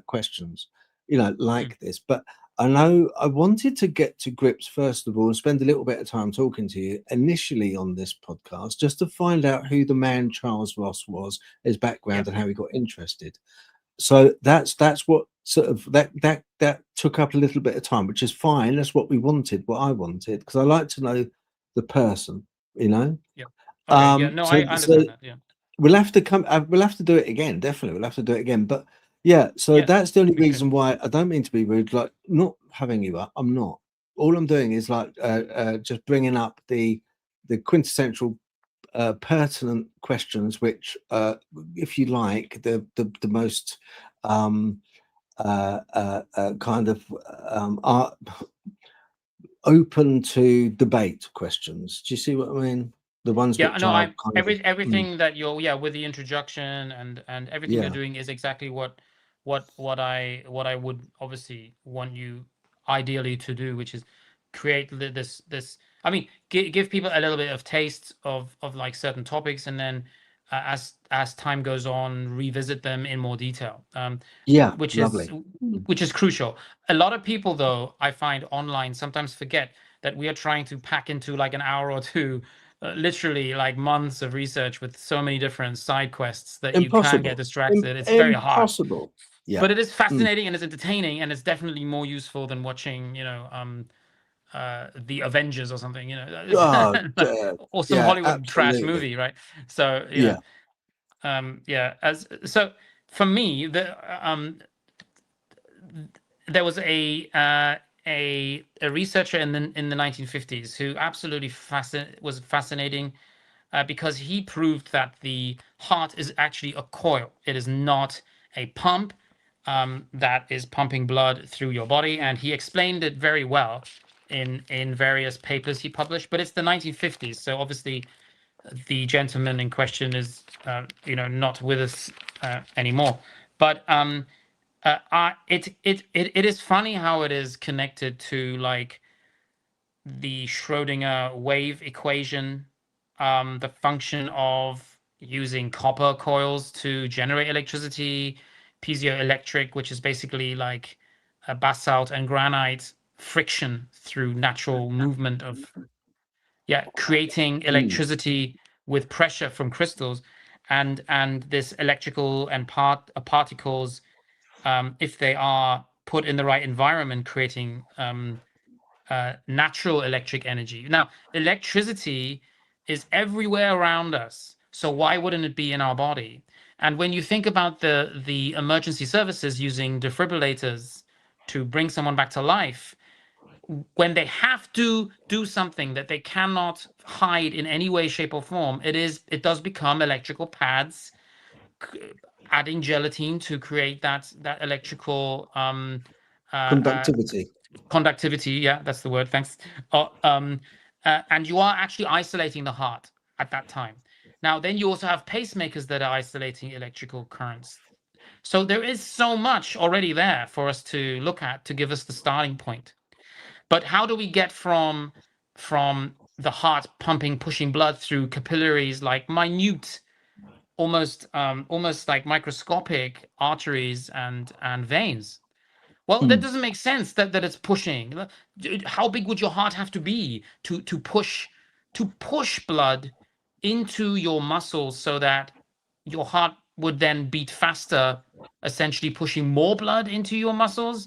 questions, like this. But I know I wanted to get to grips first of all and spend a little bit of time talking to you initially on this podcast, just to find out who the man Charles Ross was, his background, and how he got interested. So that's what sort of that took up a little bit of time, which is fine. That's what we wanted, what I wanted, because I like to know the person, Yeah. Okay. Yeah. No, I understand that. Yeah. We'll have to we'll have to do it again. Definitely, we'll have to do it again. But yeah, so that's the only reason why. I don't mean to be rude, like not having you up. I'm not. All I'm doing is like just bringing up the quintessential pertinent questions, which if you like, the most kind of open to debate questions. Do you see what I mean? The ones which are everything that you're with the introduction and everything you're doing is exactly what I would obviously want you ideally to do, which is create this I mean, give people a little bit of taste of like certain topics, and then as time goes on, revisit them in more detail. Which is crucial. A lot of people, though, I find online sometimes forget that we are trying to pack into like an hour or two, literally like months of research with so many different side quests that you can get distracted. It's very hard. Impossible. Yeah. But it is fascinating and it's entertaining, and it's definitely more useful than watching, the Avengers or something, or some Hollywood trash movie, right? So so for me, there was a researcher in the 1950s who absolutely was fascinating because he proved that the heart is actually a coil. It is not a pump that is pumping blood through your body, and he explained it very well in various papers he published. But it's the 1950s, so obviously the gentleman in question is not with us anymore. But it is funny how it is connected to like the Schrödinger wave equation, the function of using copper coils to generate electricity, piezoelectric, which is basically like a basalt and granite friction through natural movement of creating electricity with pressure from crystals, and this electrical and particles, if they are put in the right environment, creating natural electric energy. Now, electricity is everywhere around us, so why wouldn't it be in our body? And when you think about the emergency services using defibrillators to bring someone back to life, when they have to do something that they cannot hide in any way, shape, or form, it does become electrical pads, adding gelatin to create that electrical conductivity. Yeah, that's the word. Thanks. And you are actually isolating the heart at that time. Now, then you also have pacemakers that are isolating electrical currents. So there is so much already there for us to look at to give us the starting point. But how do we get from the heart pumping, pushing blood through capillaries, like minute, almost like microscopic arteries and veins? Well, that doesn't make sense that it's pushing. How big would your heart have to be to push blood into your muscles so that your heart would then beat faster, essentially pushing more blood into your muscles?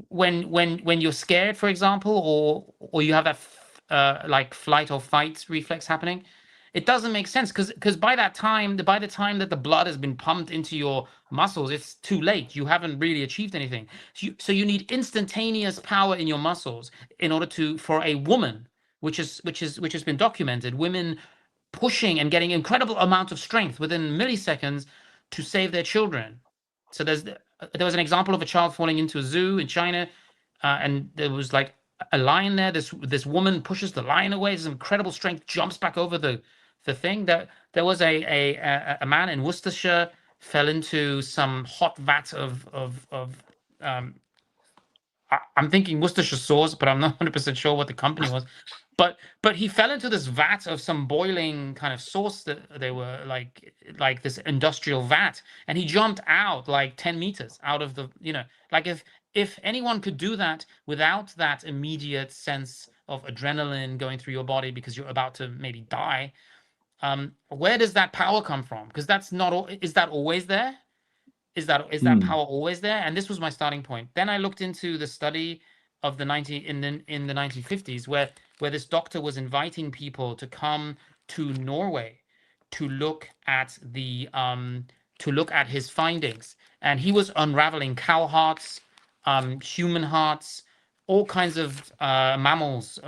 When you're scared, for example, or you have that like flight or fight reflex happening, it doesn't make sense, because by the time that the blood has been pumped into your muscles, it's too late. You haven't really achieved anything. So you need instantaneous power in your muscles in order for a woman, which has been documented, women pushing and getting incredible amount of strength within milliseconds to save their children. So there was an example of a child falling into a zoo in China, and there was like a lion there. This woman pushes the lion away. This incredible strength, jumps back over the thing. There was a man in Worcestershire fell into some hot vat of I'm thinking Worcestershire sauce, but I'm not 100% sure what the company was. But he fell into this vat of some boiling kind of sauce that they were like this industrial vat, and he jumped out like 10 meters out of the, like if anyone could do that without that immediate sense of adrenaline going through your body because you're about to maybe die, where does that power come from? Because that's not is that always there? Is that power always there? And this was my starting point. Then I looked into the study of the 1950s, where this doctor was inviting people to come to Norway to look at his findings, and he was unraveling cow hearts, human hearts, all kinds of mammals,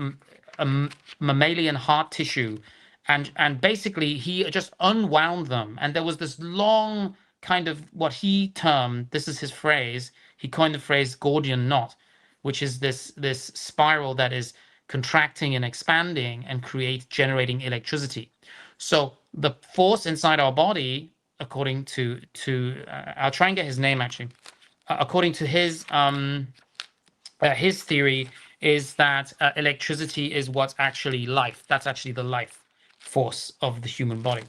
mammalian heart tissue, and basically he just unwound them, and there was this long kind of what he termed, this is his phrase, he coined the phrase Gordian knot, which is this spiral that is contracting and expanding and generating electricity. So the force inside our body, according to I'll try and get his name actually, according to his theory, is that electricity is what's actually life. That's actually the life force of the human body.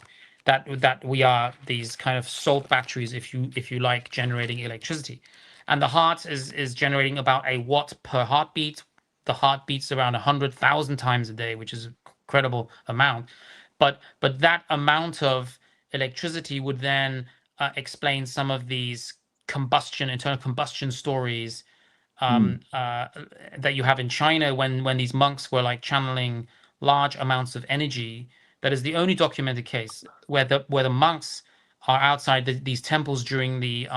That we are these kind of salt batteries, if you like, generating electricity. And the heart is generating about a watt per heartbeat. The heart beats around 100,000 times a day, which is an incredible amount. But that amount of electricity would then explain some of these internal combustion stories that you have in China when these monks were like channeling large amounts of energy. That is the only documented case where the monks are outside these temples during the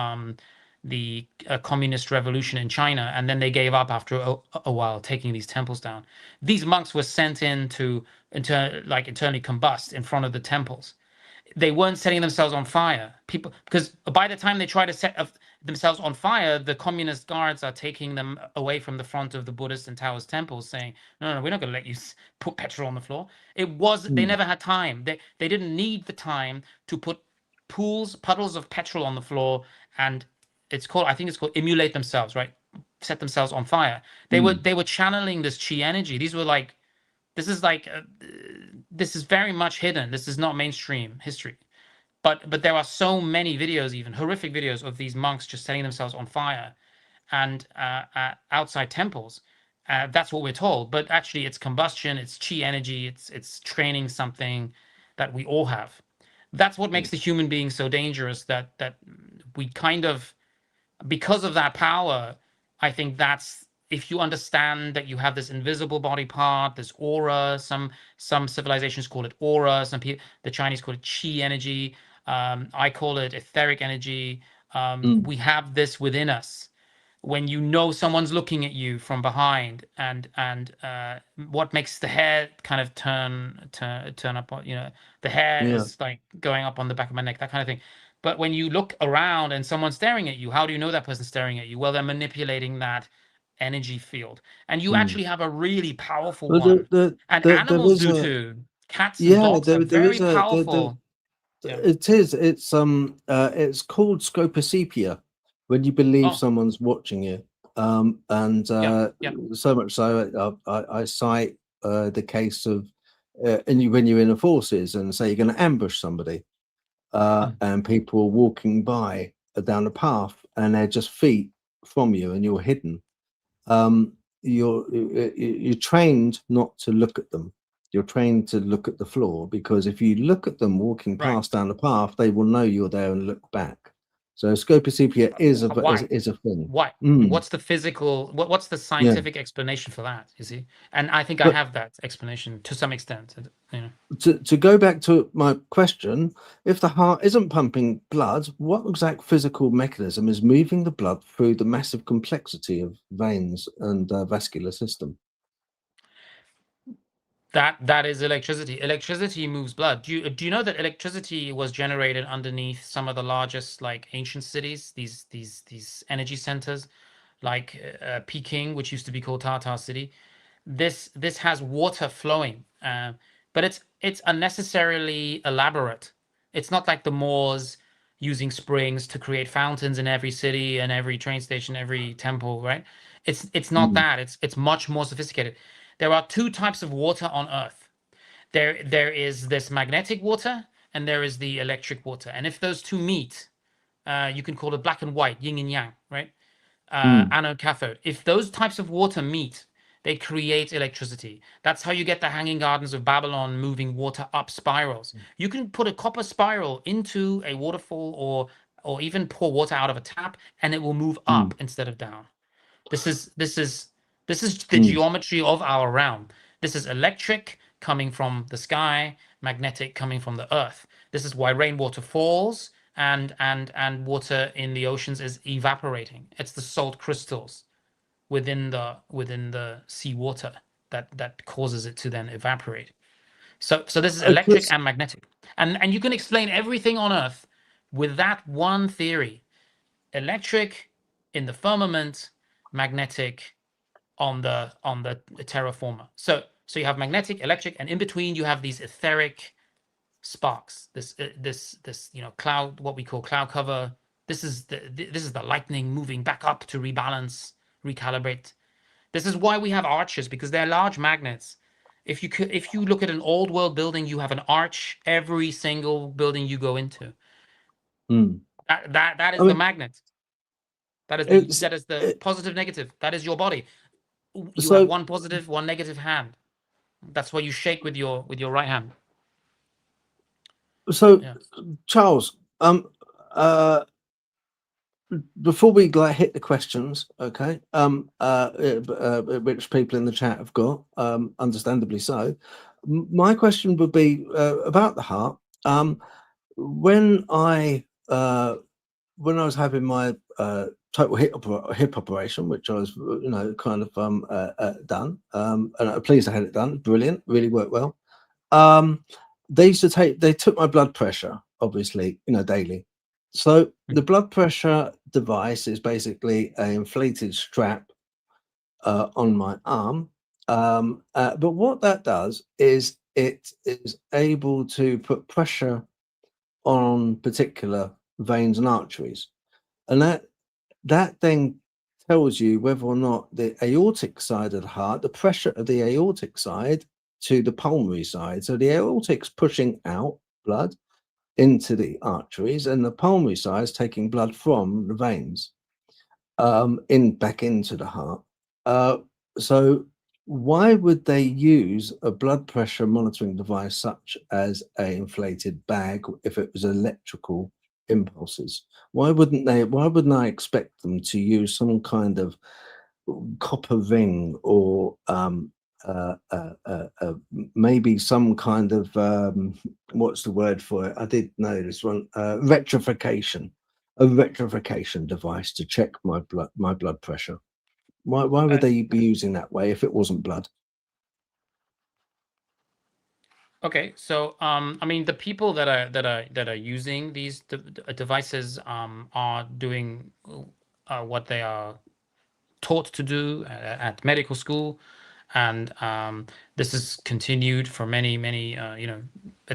communist revolution in China, and then they gave up after a while, taking these temples down. These monks were sent in to internally combust in front of the temples. They weren't setting themselves on fire. People, because by the time they try to set themselves on fire, the communist guards are taking them away from the front of the Buddhist and Taoist temples, saying, "No, we're not going to let you put petrol on the floor." They never had time. They didn't need the time to put puddles of petrol on the floor, and I think it's called emulate themselves, right? Set themselves on fire. They were channeling this chi energy. This is very much hidden. This is not mainstream history. But there are so many videos, even horrific videos, of these monks just setting themselves on fire and outside temples. That's what we're told. But actually, it's combustion, it's chi energy, it's training something that we all have. That's what makes the human being so dangerous, that we kind of, because of that power, I think that's, if you understand that you have this invisible body part, this aura, some civilizations call it aura, the Chinese call it chi energy, I call it etheric energy. We have this within us. When you know someone's looking at you from behind, and what makes the hair kind of turn up, the hair is like going up on the back of my neck, that kind of thing. But when you look around and someone's staring at you, how do you know that person's staring at you? Well, they're manipulating that energy field, and you actually have a really powerful one. And animals do too. Cats and dogs are very powerful. It is. It's called scopocepia, when you believe someone's watching you. So much so, I cite the case of when you're in the forces and say you're going to ambush somebody, and people are walking by down the path, and they're just feet from you, and you're hidden. You're trained not to look at them. You're trained to look at the floor, because if you look at them walking past down the path, they will know you're there and look back. So scopocepia is a thing. Why? What's the physical? What's the scientific explanation for that? You see, and I think I have that explanation to some extent. To go back to my question, if the heart isn't pumping blood, what exact physical mechanism is moving the blood through the massive complexity of veins and vascular system? That is electricity. Electricity moves blood. Do you know that electricity was generated underneath some of the largest, like, ancient cities? These energy centers, like Peking, which used to be called Tartar City. This has water flowing, but it's unnecessarily elaborate. It's not like the Moors using springs to create fountains in every city and every train station, every temple, right? It's not that. It's much more sophisticated. There are two types of water on Earth. There is this magnetic water and there is the electric water. And if those two meet, you can call it black and white, yin and yang, right? Anode, cathode. If those types of water meet, they create electricity. That's how you get the Hanging Gardens of Babylon moving water up spirals. You can put a copper spiral into a waterfall or even pour water out of a tap, and it will move up instead of down. This is the geometry of our realm. This is electric coming from the sky, magnetic coming from the earth. This is why rainwater falls and water in the oceans is evaporating. It's the salt crystals within the seawater that causes it to then evaporate. So this is electric and magnetic. And you can explain everything on Earth with that one theory. Electric in the firmament, magnetic on the terraformer. So you have magnetic, electric, and in between you have these etheric sparks. This cloud, what we call cloud cover. This is the lightning moving back up to rebalance, recalibrate. This is why we have arches, because they're large magnets. If you look at an old world building, you have an arch every single building you go into. That is the magnet. That is the positive, negative. That is your body. You have one positive, one negative hand. That's what you shake with your right hand. So, Charles, before we hit the questions, okay, which people in the chat have got, understandably so, my question would be about the heart. When I was having my total hip operation, which I was, kind of done, and I'm pleased I had it done. Brilliant, really worked well. They took my blood pressure, obviously, daily. So the blood pressure device is basically an inflated strap on my arm. But what that does is it is able to put pressure on particular veins and arteries. And that then tells you whether or not the aortic side of the heart, the pressure of the aortic side to the pulmonary side. So the aortic's pushing out blood into the arteries, and the pulmonary side is taking blood from the veins back into the heart. So why would they use a blood pressure monitoring device such as an inflated bag if it was electrical impulses? Why wouldn't I expect them to use some kind of copper ring or maybe some kind of what's the word for it? I did know this one. A rectification device to check my blood pressure. Why would they be using that way if it wasn't blood? Okay, so I mean, the people that are using these devices are doing what they are taught to do at medical school, and this is continued for many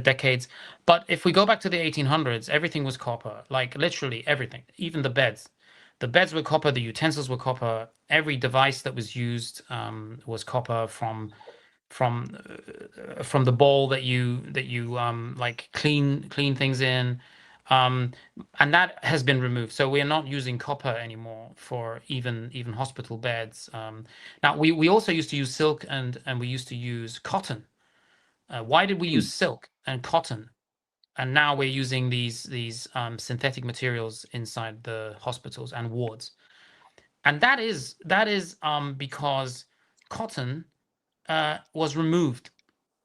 decades. But if we go back to the 1800s, everything was copper, like literally everything, even the beds. The beds were copper, the utensils were copper, every device that was used was copper, from the bowl that you like clean things in, and that has been removed. So we are not using copper anymore for even hospital beds. Now we also used to use silk and we used to use cotton. Why did we use silk and cotton? And now we're using these synthetic materials inside the hospitals and wards. And that is because cotton was removed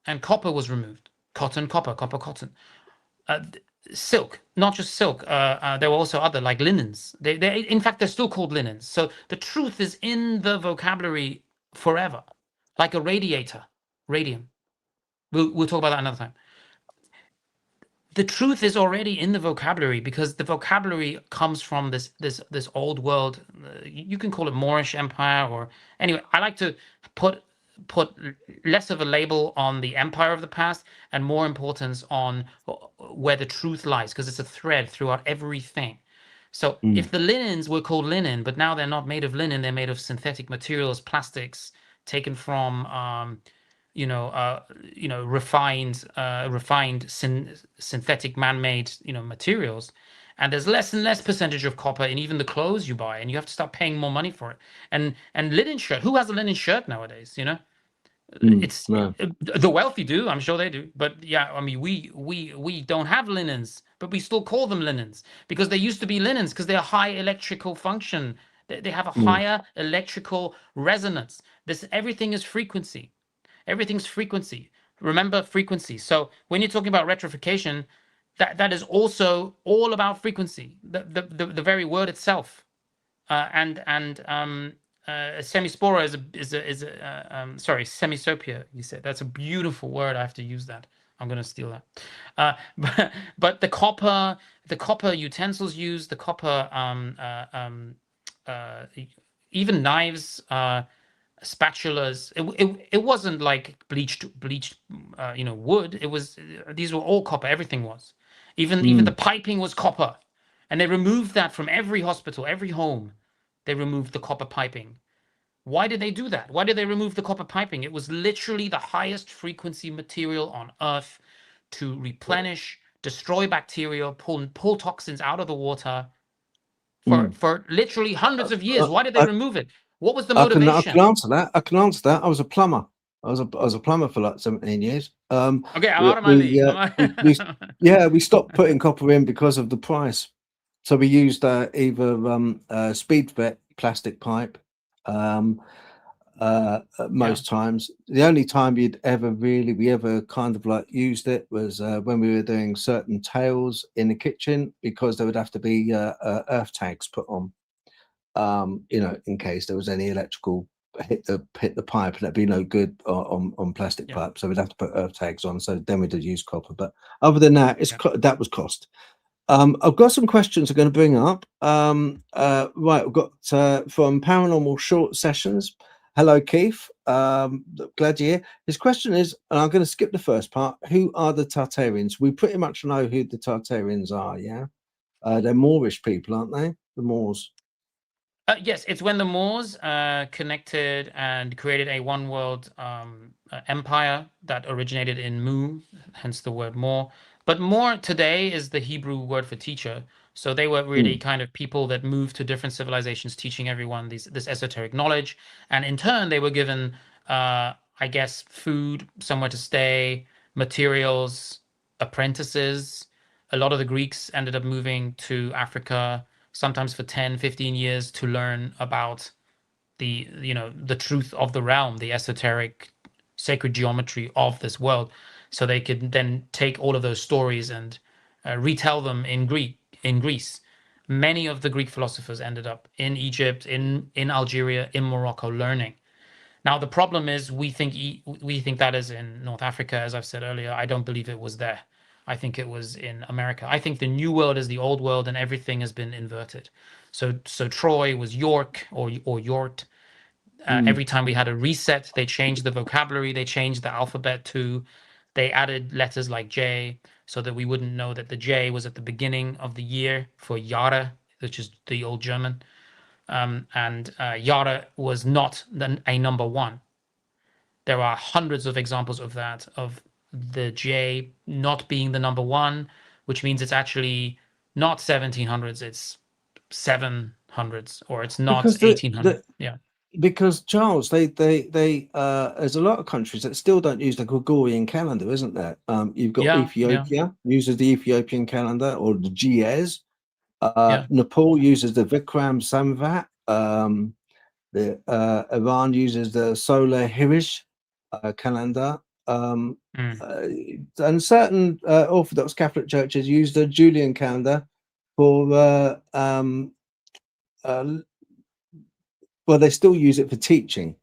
and copper was removed. Cotton, copper, copper, cotton. Silk, not just silk. There were also other, like linens. In fact, they're still called linens. So the truth is in the vocabulary forever, like a radiator, radium. We'll talk about that another time. The truth is already in the vocabulary because the vocabulary comes from this old world. You can call it Moorish Empire, or anyway. I like to put less of a label on the empire of the past and more importance on where the truth lies, because it's a thread throughout everything. So if the linens were called linen, but now they're not made of linen, they're made of synthetic materials, plastics taken from refined synthetic man-made materials, and there's less and less percentage of copper in even the clothes you buy, and you have to start paying more money for it. And linen shirt, who has a linen shirt nowadays? It's No. the wealthy do, I'm sure they do, but yeah, I mean, we don't have linens, but we still call them linens because they used to be linens because they're high electrical function. They have a higher electrical resonance. Everything is frequency. Everything's frequency. Remember frequency. So when you're talking about retrification, that is also all about frequency. The very word itself. Semispora sorry, semisopia. You said that's a beautiful word. I have to use that. I'm going to steal that. But the copper utensils used, the copper even knives, spatulas. It wasn't like bleached wood. These were all copper. Everything was. Even the piping was copper, and they removed that from every hospital, every home. They removed the copper piping. Why did they do that? Why did they remove the copper piping? It was literally the highest frequency material on Earth to replenish, destroy bacteria, pull toxins out of the water for literally hundreds of years. Why did they remove it? What was the motivation? I can answer that. I was a plumber. I was a plumber for like 17 years. Okay, I'm out of my league. We stopped putting copper in because of the price. So we used either speed vet plastic pipe most times. The only time we ever kind of like used it was when we were doing certain tails in the kitchen, because there would have to be earth tags put on, in case there was any electrical hit the pipe, and that'd be no good on plastic pipe. So we'd have to put earth tags on. So then we'd use copper. But other than that, that was cost. I've got some questions I'm going to bring up. Right, we've got from Paranormal Short Sessions. Hello, Keith. Glad you're here. His question is, and I'm going to skip the first part, who are the Tartarians? We pretty much know who the Tartarians are, yeah? They're Moorish people, aren't they? The Moors. Yes, it's when the Moors connected and created a one-world empire that originated in Mu, hence the word Moor. But Moor today is the Hebrew word for teacher. So they were really kind of people that moved to different civilizations, teaching everyone this esoteric knowledge. And in turn, they were given, I guess, food, somewhere to stay, materials, apprentices. A lot of the Greeks ended up moving to Africa, sometimes for 10, 15 years, to learn about the truth of the realm, the esoteric sacred geometry of this world. So they could then take all of those stories and retell them in Greece. Many of the Greek philosophers ended up in Egypt, in Algeria, in Morocco, learning. Now the problem is we think that is in North Africa, as I've said earlier. I don't believe it was there. I think it was in America. I think the New World is the Old World, and everything has been inverted. So Troy was York or Yort. Every time we had a reset, they changed the vocabulary, they changed the alphabet too. They added letters like J so that we wouldn't know that the J was at the beginning of the year for Jahre, which is the old German. And Jahre was not a number one. There are hundreds of examples of that, of the J not being the number one, which means it's actually not 1700s, it's 700s, or it's not 1800s. Yeah. Because Charles, they there's a lot of countries that still don't use the Gregorian calendar, isn't there? You've got Ethiopia uses the Ethiopian calendar, or the GES. Nepal uses the Vikram Samvat. The Iran uses the Solar Hirish calendar. And certain Orthodox Catholic churches use the Julian calendar for well, they still use it for teaching.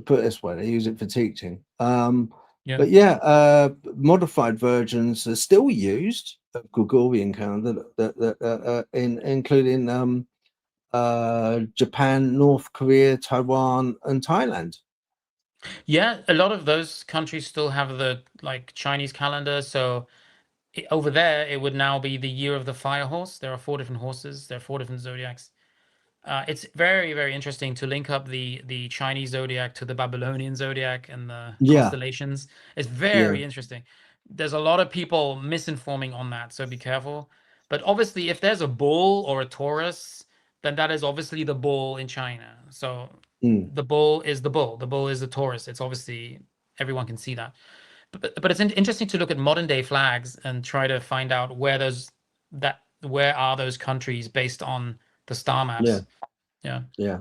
Put it this way, they use it for teaching. But modified versions are still used of Gregorian calendar, including Japan, North Korea, Taiwan, and Thailand. Yeah, a lot of those countries still have the Chinese calendar. So over there, it would now be the year of the fire horse. There are 4 different horses. There are 4 different zodiacs. It's very, very interesting to link up the Chinese zodiac to the Babylonian zodiac and the Yeah, constellations. It's yeah, very interesting. There's a lot of people misinforming on that, so be careful. But obviously, if there's a bull or a Taurus, then that is obviously the bull in China. So the bull is the bull. The bull is the Taurus. It's obviously everyone can see that. But it's interesting to look at modern day flags and try to find out where are those countries based on the star yeah, maps. Yeah. yeah.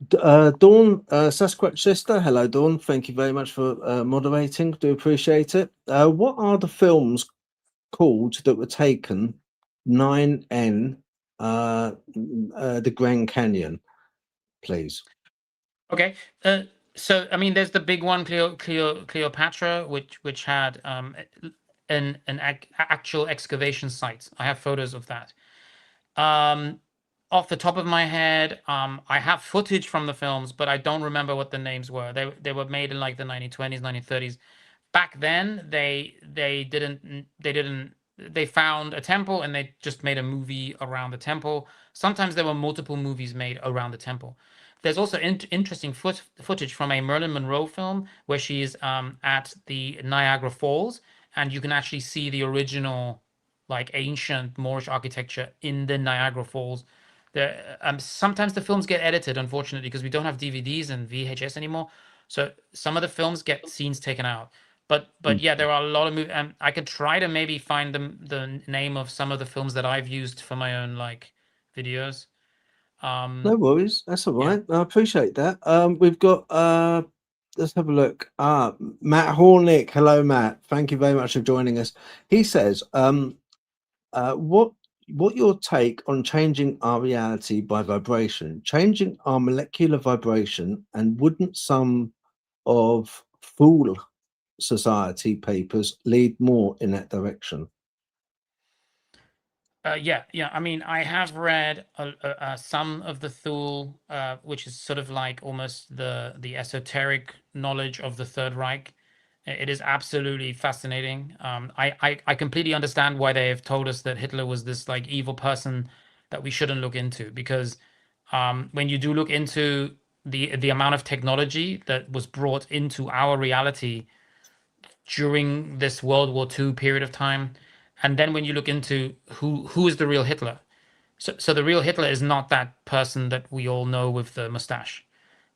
Dawn, Sasquatch sister, hello Dawn, thank you very much for moderating, do appreciate it. What are the films called that were taken 9N the Grand Canyon, please? Okay. So I mean, there's the big one, Cleopatra, which had an actual excavation site. I have photos of that. Off the top of my head, I have footage from the films, but I don't remember what the names were. They were made in like the 1920s, 1930s. Back then, they found a temple and they just made a movie around the temple. Sometimes there were multiple movies made around the temple. There's also interesting footage from a Marilyn Monroe film where she is at the Niagara Falls, and you can actually see the original, like, ancient Moorish architecture in the Niagara Falls. Sometimes the films get edited, unfortunately, because we don't have DVDs and VHS anymore. So some of the films get scenes taken out. But yeah, there are a lot of movies, and I could try to maybe find the name of some of the films that I've used for my own like videos. No worries, that's all Yeah. right. I appreciate that. We've got let's have a look. Matt Hornick, hello Matt, thank you very much for joining us. He says, what your take on changing our reality by vibration, changing our molecular vibration, and wouldn't some of Fool Society papers lead more in that direction? Yeah. I mean, I have read some of the Thule, which is sort of like almost the esoteric knowledge of the Third Reich. It is absolutely fascinating. I completely understand why they have told us that Hitler was this like evil person that we shouldn't look into, because when you do look into the amount of technology that was brought into our reality during this World War II period of time, and then when you look into who is the real Hitler, so the real Hitler is not that person that we all know with the mustache.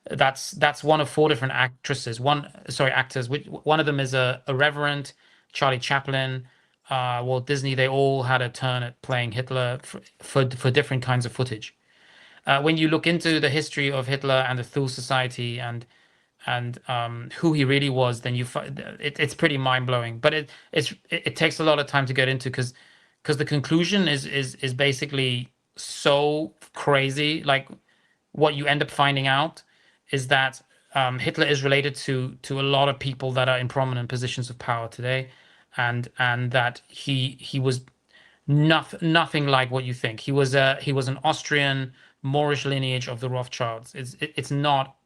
That's one of 4 different actors. Which one of them is a Reverend, Charlie Chaplin, Walt Disney. They all had a turn at playing Hitler for different kinds of footage. When you look into the history of Hitler and the Thule Society and who he really was, then it's pretty mind blowing. But it takes a lot of time to get into, because the conclusion is basically so crazy. Like, what you end up finding out is that Hitler is related to a lot of people that are in prominent positions of power today, and that he was nothing like what you think. He was an Austrian Moorish lineage of the Rothschilds. It's not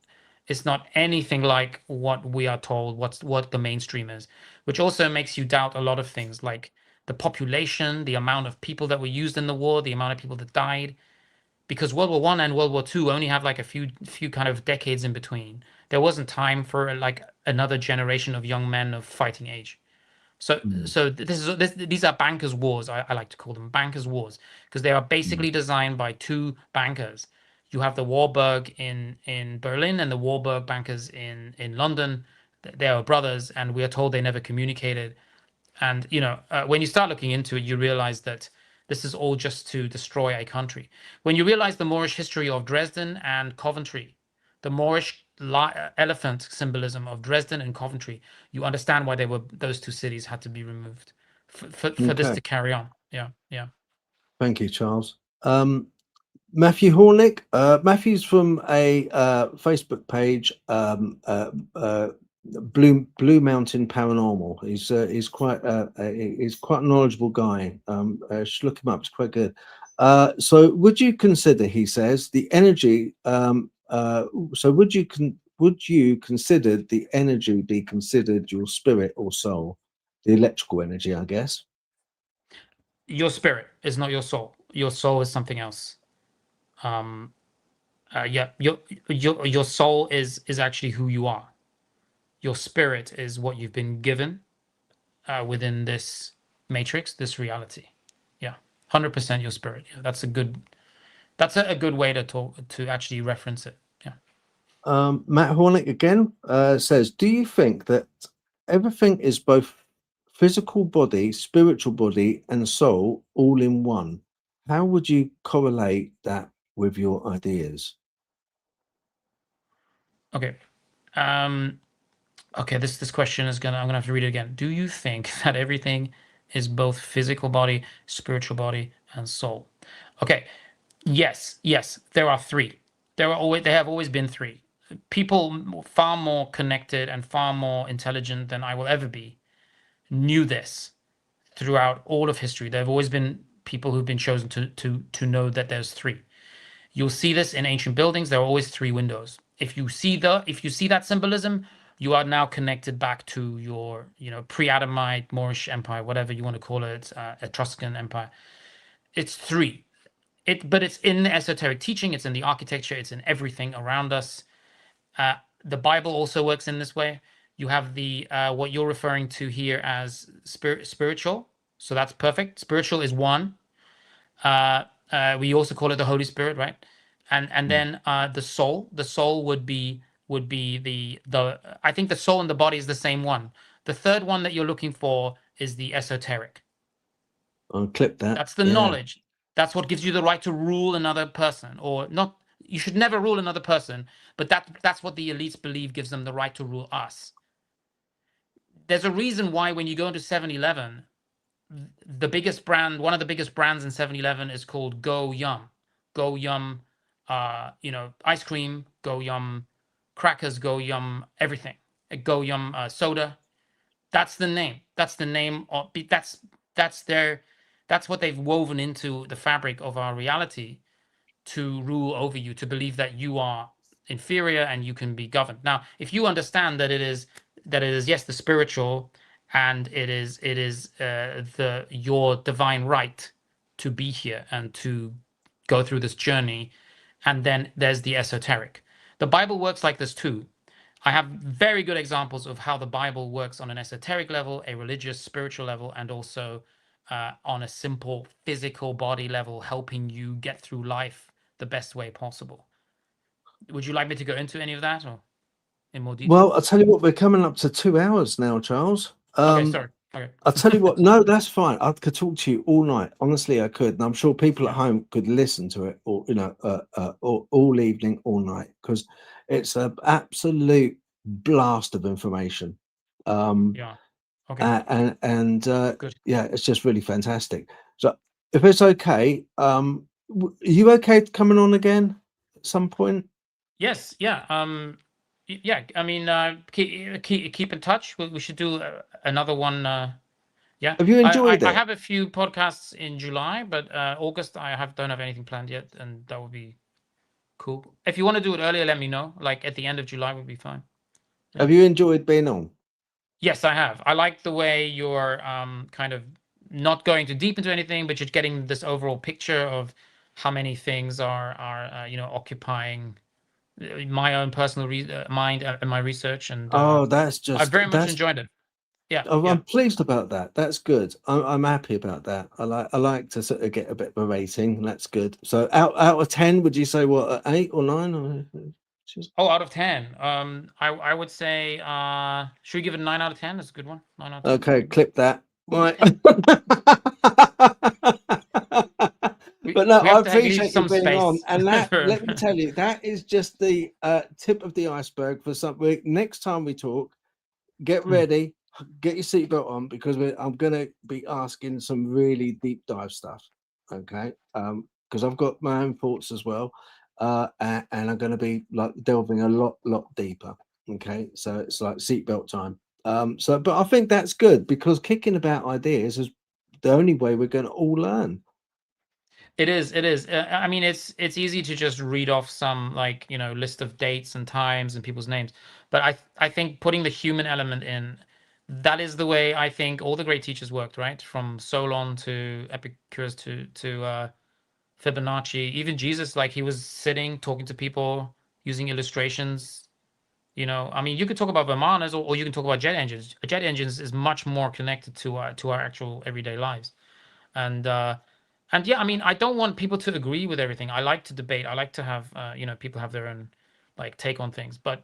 anything like what we are told, what the mainstream is, which also makes you doubt a lot of things, like the population, the amount of people that were used in the war, the amount of people that died, because World War I and World War II only have like a few kind of decades in between. There wasn't time for like another generation of young men of fighting age. So these are bankers' wars. I like to call them bankers' wars, because they are basically designed by 2 bankers. You have the Warburg in Berlin and the Warburg bankers in London. They are brothers, and we are told they never communicated. And when you start looking into it, you realize that this is all just to destroy a country. When you realize the Moorish history of Dresden and Coventry, the Moorish elephant symbolism of Dresden and Coventry, you understand why those 2 cities had to be removed for this to carry on. Yeah. Thank you, Charles. Matthew Hornick. Matthew's from a Facebook page, Blue Mountain Paranormal. He's quite a knowledgeable guy. Should look him up. It's quite good. So would you consider, he says, the energy? So would you consider the energy be considered your spirit or soul? The electrical energy, I guess. your spirit is not your soul. Your soul is something else. Yeah, your soul is actually who you are. Your spirit is what you've been given within this matrix, this reality. Yeah, 100% your spirit. Yeah, that's a good way to talk to actually reference it. Yeah. Matt Hornick again says, do you think that everything is both physical body, spiritual body, and soul all in one? How would you correlate that with your ideas? Okay. Okay, this question is I'm gonna have to read it again. Do you think that everything is both physical body, spiritual body, and soul? Okay. Yes, there are three. There have always been three. People far more connected and far more intelligent than I will ever be knew this throughout all of history. There have always been people who've been chosen to know that there's three. You'll see this in ancient buildings. There are always three windows. If you see that symbolism, you are now connected back to your, pre-Adamite, Moorish Empire, whatever you want to call it, Etruscan Empire. It's three. But it's in the esoteric teaching. It's in the architecture. It's in everything around us. The Bible also works in this way. You have the what you're referring to here as spiritual. So that's perfect. Spiritual is one. We also call it the Holy Spirit, right? And then the soul. The soul would be the I think the soul and the body is the same one. The third one that you're looking for is the esoteric. I'll clip that. That's the knowledge. That's what gives you the right to rule another person, or not. You should never rule another person, but that's what the elites believe gives them the right to rule us. There's a reason why when you go into 7-Eleven, the biggest brand, one of the biggest brands in 7-Eleven is called Go Yum. Go Yum, ice cream, Go Yum crackers, Go Yum everything. Go Yum soda. That's the name. That's the name of that's what they've woven into the fabric of our reality to rule over you, to believe that you are inferior and you can be governed. Now, if you understand that it is yes, the spiritual, and it is your divine right to be here and to go through this journey, and then there's the esoteric. The Bible works like this too. I have very good examples of how the Bible works on an esoteric level, a religious, spiritual level, and also on a simple physical body level, helping you get through life the best way possible. Would you like me to go into any of that or in more detail? Well, I'll tell you what, we're coming up to 2 hours now, Charles. Okay, sorry. Okay. I'll tell you what, no, that's fine. I could talk to you all night. Honestly, I could. And I'm sure people at home could listen to it or, all evening, all night, because it's an absolute blast of information. Yeah. Okay. Yeah, it's just really fantastic. So if it's okay, are you okay coming on again at some point? Yes. Yeah. Yeah. I mean, keep in touch. We should do another one. Yeah. Have you enjoyed it? I have a few podcasts in July, but August don't have anything planned yet, and that would be cool. If you want to do it earlier, let me know. Like at the end of July would be fine. Yeah. Have you enjoyed being on? Yes, I have. I like the way you're kind of not going too deep into anything, but you're getting this overall picture of how many things are occupying my own personal mind and my research. And that's just I very much enjoyed it. Yeah, I'm pleased about that. That's good. I'm happy about that. I like to sort of get a bit of a rating. That's good. So out of 10, would you say what, 8 or 9? Oh, out of 10. I would say should we give it a 9 out of 10? That's a good one. 9 out of 10. Okay, clip that. Right. But no, I appreciate you being on. And that, let me tell you, that is just the tip of the iceberg for something. Next time we talk, get ready, get your seatbelt on, because I'm going to be asking some really deep dive stuff. Okay. Because I've got my own thoughts as well. And I'm going to be like delving a lot deeper. Okay. So it's like seatbelt time. But I think that's good, because kicking about ideas is the only way we're going to all learn. It is. I mean, it's easy to just read off some list of dates and times and people's names, but I think putting the human element in, that is the way I think all the great teachers worked, right? From Solon to Epicurus to Fibonacci. Even Jesus, like he was sitting, talking to people, using illustrations. You know, I mean, you could talk about Vimanas, or you can talk about jet engines. Jet engines is much more connected to our actual everyday lives, and yeah, I mean, I don't want people to agree with everything. I like to debate. I like to have you know, people have their own like take on things, but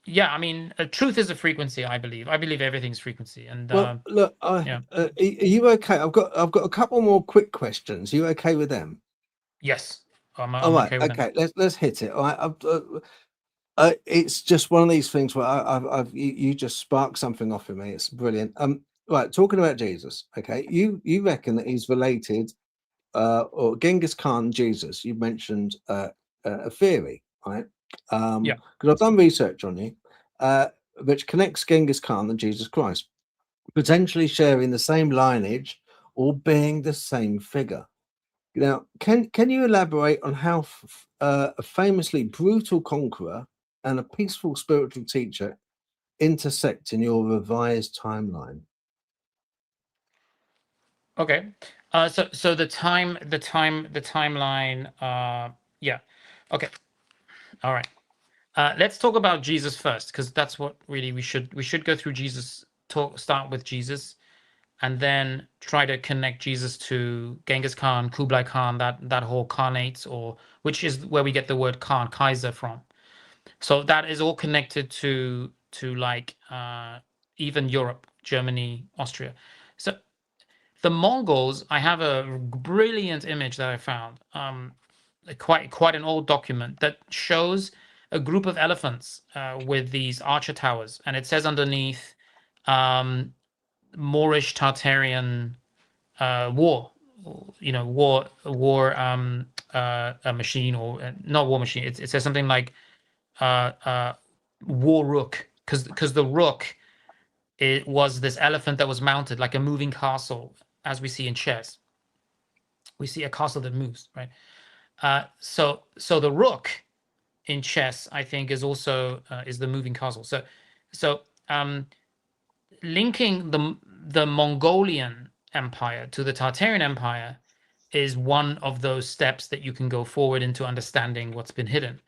yeah, I mean, truth is a frequency. I believe. I believe everything's frequency, and Well, look, yeah. are you okay? I've got a couple more quick questions. Are you okay with them? Yes, I'm All right, okay with okay. that. Let's hit it. All right. It's just one of these things where you just sparked something off in me. It's brilliant. Right, talking about Jesus. Okay, you reckon that he's related, or Genghis Khan, Jesus. You mentioned a theory, right? Yeah. Because I've done research on you, which connects Genghis Khan and Jesus Christ, potentially sharing the same lineage or being the same figure. Now, can you elaborate on how a famously brutal conqueror and a peaceful spiritual teacher intersect in your revised timeline? Okay. So the timeline. Yeah. Okay. All right. Let's talk about Jesus first, because that's what really we should go through Jesus. Start with Jesus, and then try to connect Jesus to Genghis Khan, Kublai Khan, that whole Khanate, or which is where we get the word Khan, Kaiser from. So that is all connected to like even Europe, Germany, Austria. So the Mongols, I have a brilliant image that I found, quite an old document that shows a group of elephants with these archer towers, and it says underneath, um, Moorish Tartarian war, you know, war a machine, or not war machine. It says something like uh, uh, war rook, because the rook, it was this elephant that was mounted like a moving castle, as we see in chess. We see a castle that moves, right? So the rook in chess, I think, is also is the moving castle. So linking the Mongolian Empire to the Tartarian Empire is one of those steps that you can go forward into understanding what's been hidden.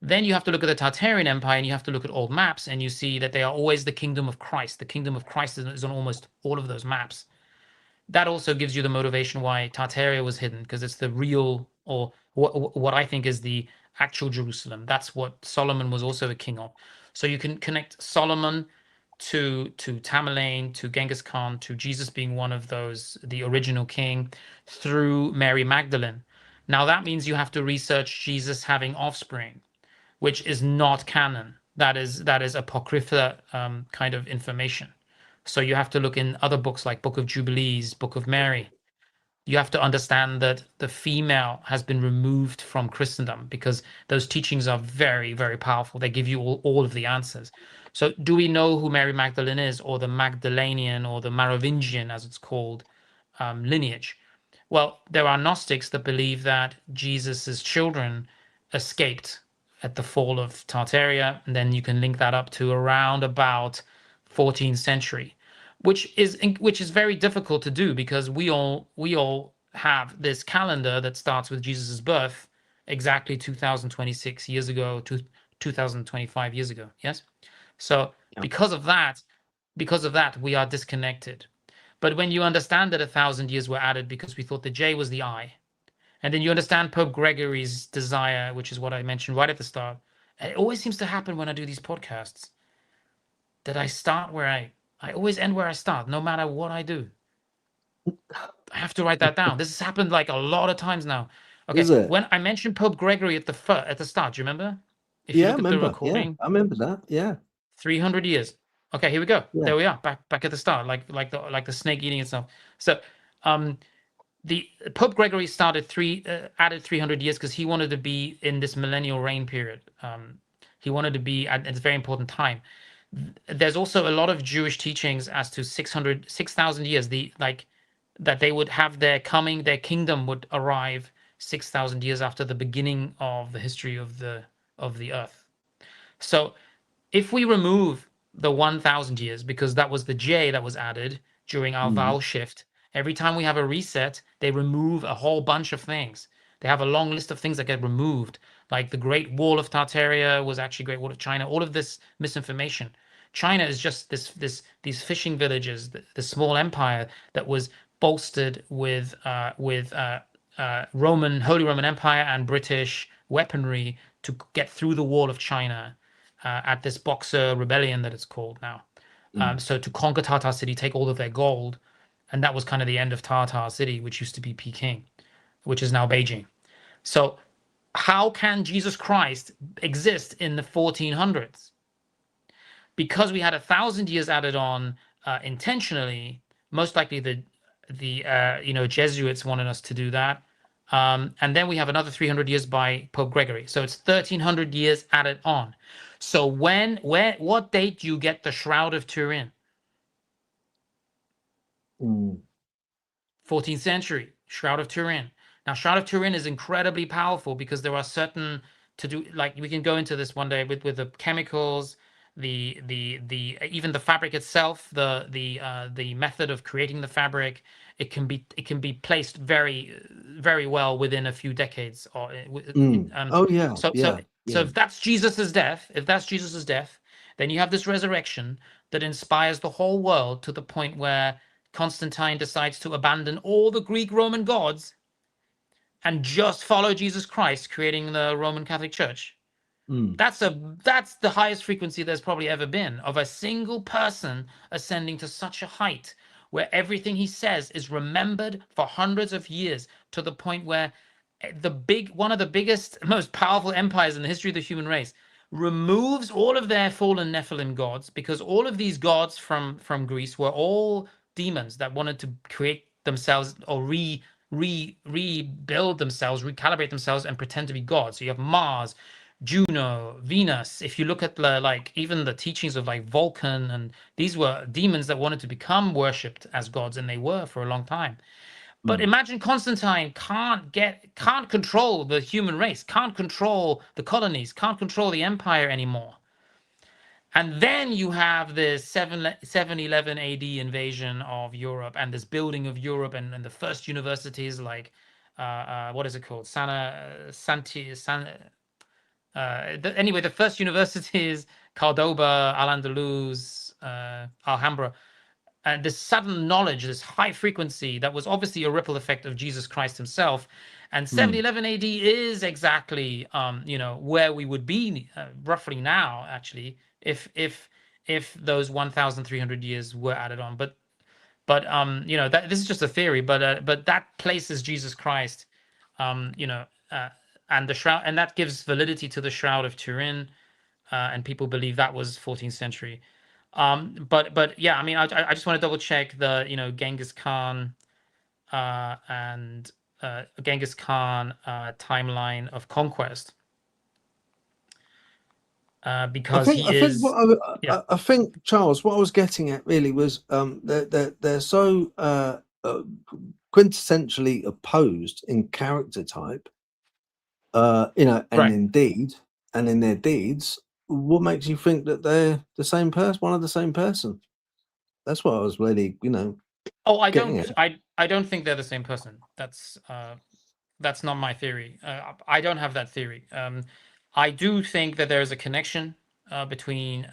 Then you have to look at the Tartarian Empire, and you have to look at old maps, and you see that they are always the kingdom of Christ. The kingdom of Christ is on almost all of those maps. That also gives you the motivation why Tartaria was hidden, because it's the real, or what I think is the actual Jerusalem. That's what Solomon was also the king of. So you can connect Solomon to Tamerlane, to Genghis Khan, to Jesus being one of those, the original king, through Mary Magdalene. Now that means you have to research Jesus having offspring, which is not canon. That is apocrypha kind of information. So you have to look in other books like Book of Jubilees, Book of Mary. You have to understand that the female has been removed from Christendom, because those teachings are very, very powerful. They give you all of the answers. So do we know who Mary Magdalene is, or the Magdalenian, or the Merovingian, as it's called, lineage? Well, there are Gnostics that believe that Jesus's children escaped at the fall of Tartaria, and then you can link that up to around about 14th century, which is very difficult to do, because we all have this calendar that starts with Jesus's birth exactly 2026 years ago to 2025 years ago. Yes, so Yeah. because of that, we are disconnected. But when you understand that 1,000 years were added because we thought the J was the I, and then you understand Pope Gregory's desire, which is what I mentioned right at the start. It always seems to happen when I do these podcasts, that I start where I always end where I start, no matter what I do. I have to write that down. This has happened like a lot of times now. Okay, Is it? when I mentioned Pope Gregory at the start, do you remember? If you Yeah, I look at the remember. Yeah, recording, I remember that. Yeah, 300 years. Okay, here we go. yeah. There we are, back at the start, like the snake eating itself. So, the Pope Gregory added 300 years because he wanted to be in this millennial reign period. He wanted to be at a very important time. There's also a lot of Jewish teachings as to 6,000 years. That they would have their kingdom would arrive 6,000 years after the beginning of the history of the earth. So if we remove the 1,000 years, because that was the J that was added during our vowel shift. Every time we have a reset, they remove a whole bunch of things. They have a long list of things that get removed, like the Great Wall of Tartaria was actually Great Wall of China. All of this misinformation. China is just these fishing villages, the small empire that was bolstered with Holy Roman Empire and British weaponry to get through the wall of China at this Boxer Rebellion that it's called now. So to conquer Tartar City, take all of their gold, and that was kind of the end of Tartar City, which used to be Peking, which is now Beijing. So how can Jesus Christ exist in the 1400s? Because we had 1,000 years added on intentionally. Most likely the Jesuits wanted us to do that. And then we have another 300 years by Pope Gregory. So it's 1,300 years added on. So what date do you get the Shroud of Turin? 14th century, Shroud of Turin. Now, Shroud of Turin is incredibly powerful because there are certain like we can go into this one day with the chemicals, the even the fabric itself, the method of creating the fabric. It can be placed very, very well within a few decades. Or so if that's Jesus's death, then you have this resurrection that inspires the whole world to the point where Constantine decides to abandon all the Greek Roman gods and just follow Jesus Christ, creating the Roman Catholic Church. That's the highest frequency there's probably ever been of a single person ascending to such a height where everything he says is remembered for hundreds of years, to the point where one of the biggest, most powerful empires in the history of the human race removes all of their fallen Nephilim gods, because all of these gods from Greece were all demons that wanted to create themselves or rebuild themselves, recalibrate themselves, and pretend to be gods. So you have Mars, Juno, Venus. If you look at even the teachings of like Vulcan, and these were demons that wanted to become worshipped as gods, and they were for a long time. But imagine Constantine can't control the human race, can't control the colonies, can't control the empire anymore. And then you have this 711 AD invasion of Europe, and this building of Europe, and the first universities like what is it called? Anyway, the first universities, Cordoba, Al-Andalus, Alhambra, and this sudden knowledge, this high frequency that was obviously a ripple effect of Jesus Christ himself. And 711 AD is exactly where we would be roughly now, actually, if those 1,300 years were added on. But this is just a theory, but that places Jesus Christ, and the shroud, and that gives validity to the Shroud of Turin, and people believe that was 14th century. But yeah, I mean, I just want to double check the Genghis Khan and Genghis Khan timeline of conquest, because I think, Charles, what I was getting at really was they're so quintessentially opposed in character type, and indeed, and in their deeds. What makes you think that they're the same person, one of the same person? That's what I was really, Oh, I don't think they're the same person. That's not my theory. I don't have that theory. I do think that there is a connection between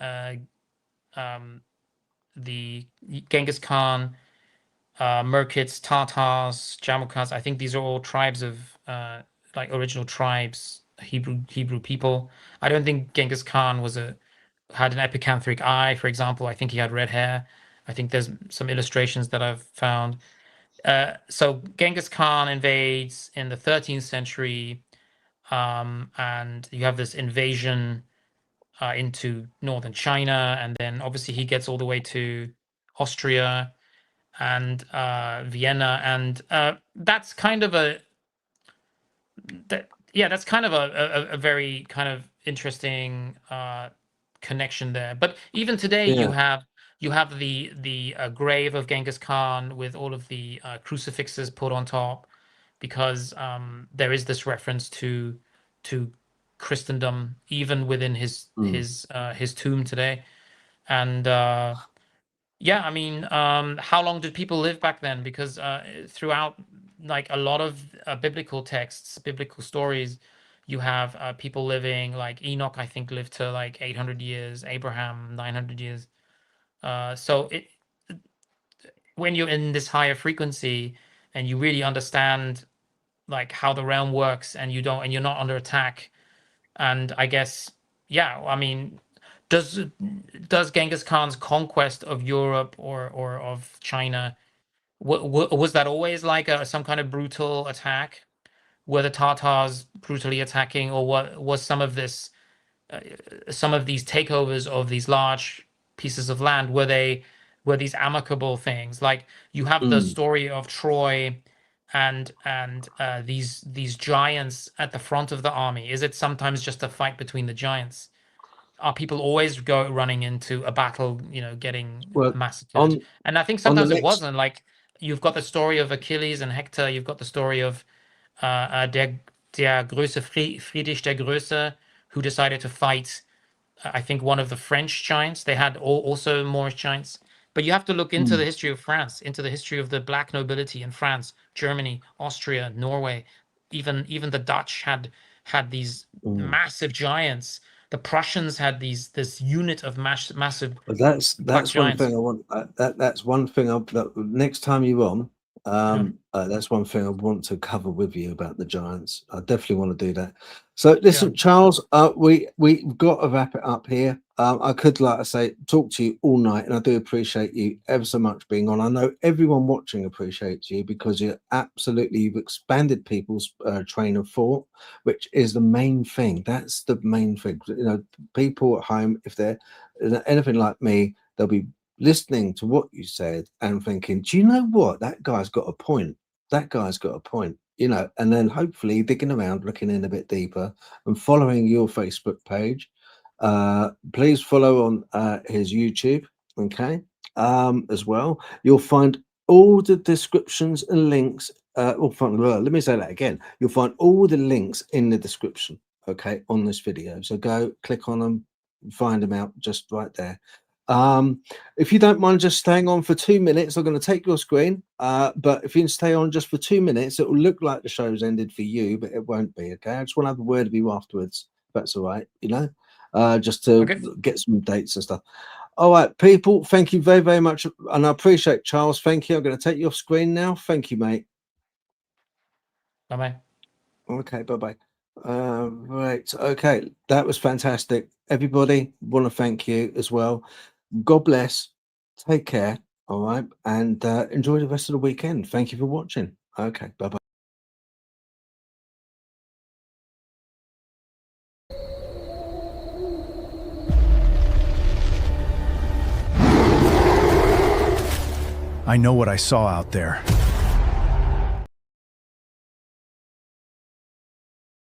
the Genghis Khan, Merkids, Tatars, Jamukas. I think these are all tribes of like original tribes, Hebrew people. I don't think Genghis Khan had an epicanthric eye, for example. I think he had red hair. I think there's some illustrations that I've found. So Genghis Khan invades in the 13th century, and you have this invasion into northern China, and then obviously he gets all the way to Austria and Vienna, and that's kind of a very kind of interesting connection there. But even today, you have the grave of Genghis Khan with all of the crucifixes put on top, because there is this reference to Christendom even within his tomb today. And yeah, I mean, how long did people live back then? Because throughout like a lot of biblical texts, biblical stories, you have people living, like Enoch, I think, lived to like 800 years, Abraham 900 years. So when you're in this higher frequency and you really understand like how the realm works, and you're not under attack, and I guess, yeah, I mean, does Genghis Khan's conquest of Europe or of China, was that always like some kind of brutal attack? Were the Tatars brutally attacking, or what was some of this, some of these takeovers of these large pieces of land, were these amicable things? Like you have the story of Troy and these giants at the front of the army. Is it sometimes just a fight between the giants? Are people always running into a battle, getting Well, massacred? And I think on the sometimes it next, wasn't. Like you've got the story of Achilles and Hector. You've got the story of der Größe Friedrich der Größe, who decided to fight, I think, one of the French giants. They had also Moorish giants. But you have to look into the history of France, into the history of the black nobility in France, Germany, Austria, Norway. Even the Dutch had these massive giants. The Prussians had this unit of massive but black that's one giants. thing I want. That's one thing. Next time you're on, that's one thing I want to cover with you about the giants. I definitely want to do that. So listen, Charles, we've got to wrap it up here. I could, like I say, talk to you all night, and I do appreciate you ever so much being on. I know everyone watching appreciates you, because you've expanded people's train of thought, which is the main thing. That's the main thing. People at home, if they're anything like me, they'll be listening to what you said and thinking, do you know what, that guy's got a point, and then hopefully digging around, looking in a bit deeper, and following your Facebook page. Please follow on his YouTube, okay, as well. You'll find all the descriptions and links, let me say that again. You'll find all the links in the description, okay, on this video. So go click on them, find them out just right there. If you don't mind just staying on for 2 minutes, I'm going to take your screen, but if you can stay on just for 2 minutes, it will look like the show's ended for you, but it won't be. Okay, I just want to have a word with you afterwards, if that's all right, just to get some dates and stuff. All right, people, thank you very, very much, and I appreciate Charles. Thank you. I'm going to take your screen now. Thank you, mate. Bye-bye. Okay, bye-bye. Right, okay, that was fantastic. Everybody, want to thank you as well. God bless, take care, all right, and enjoy the rest of the weekend. Thank you for watching. Okay, bye-bye. I know what I saw out there.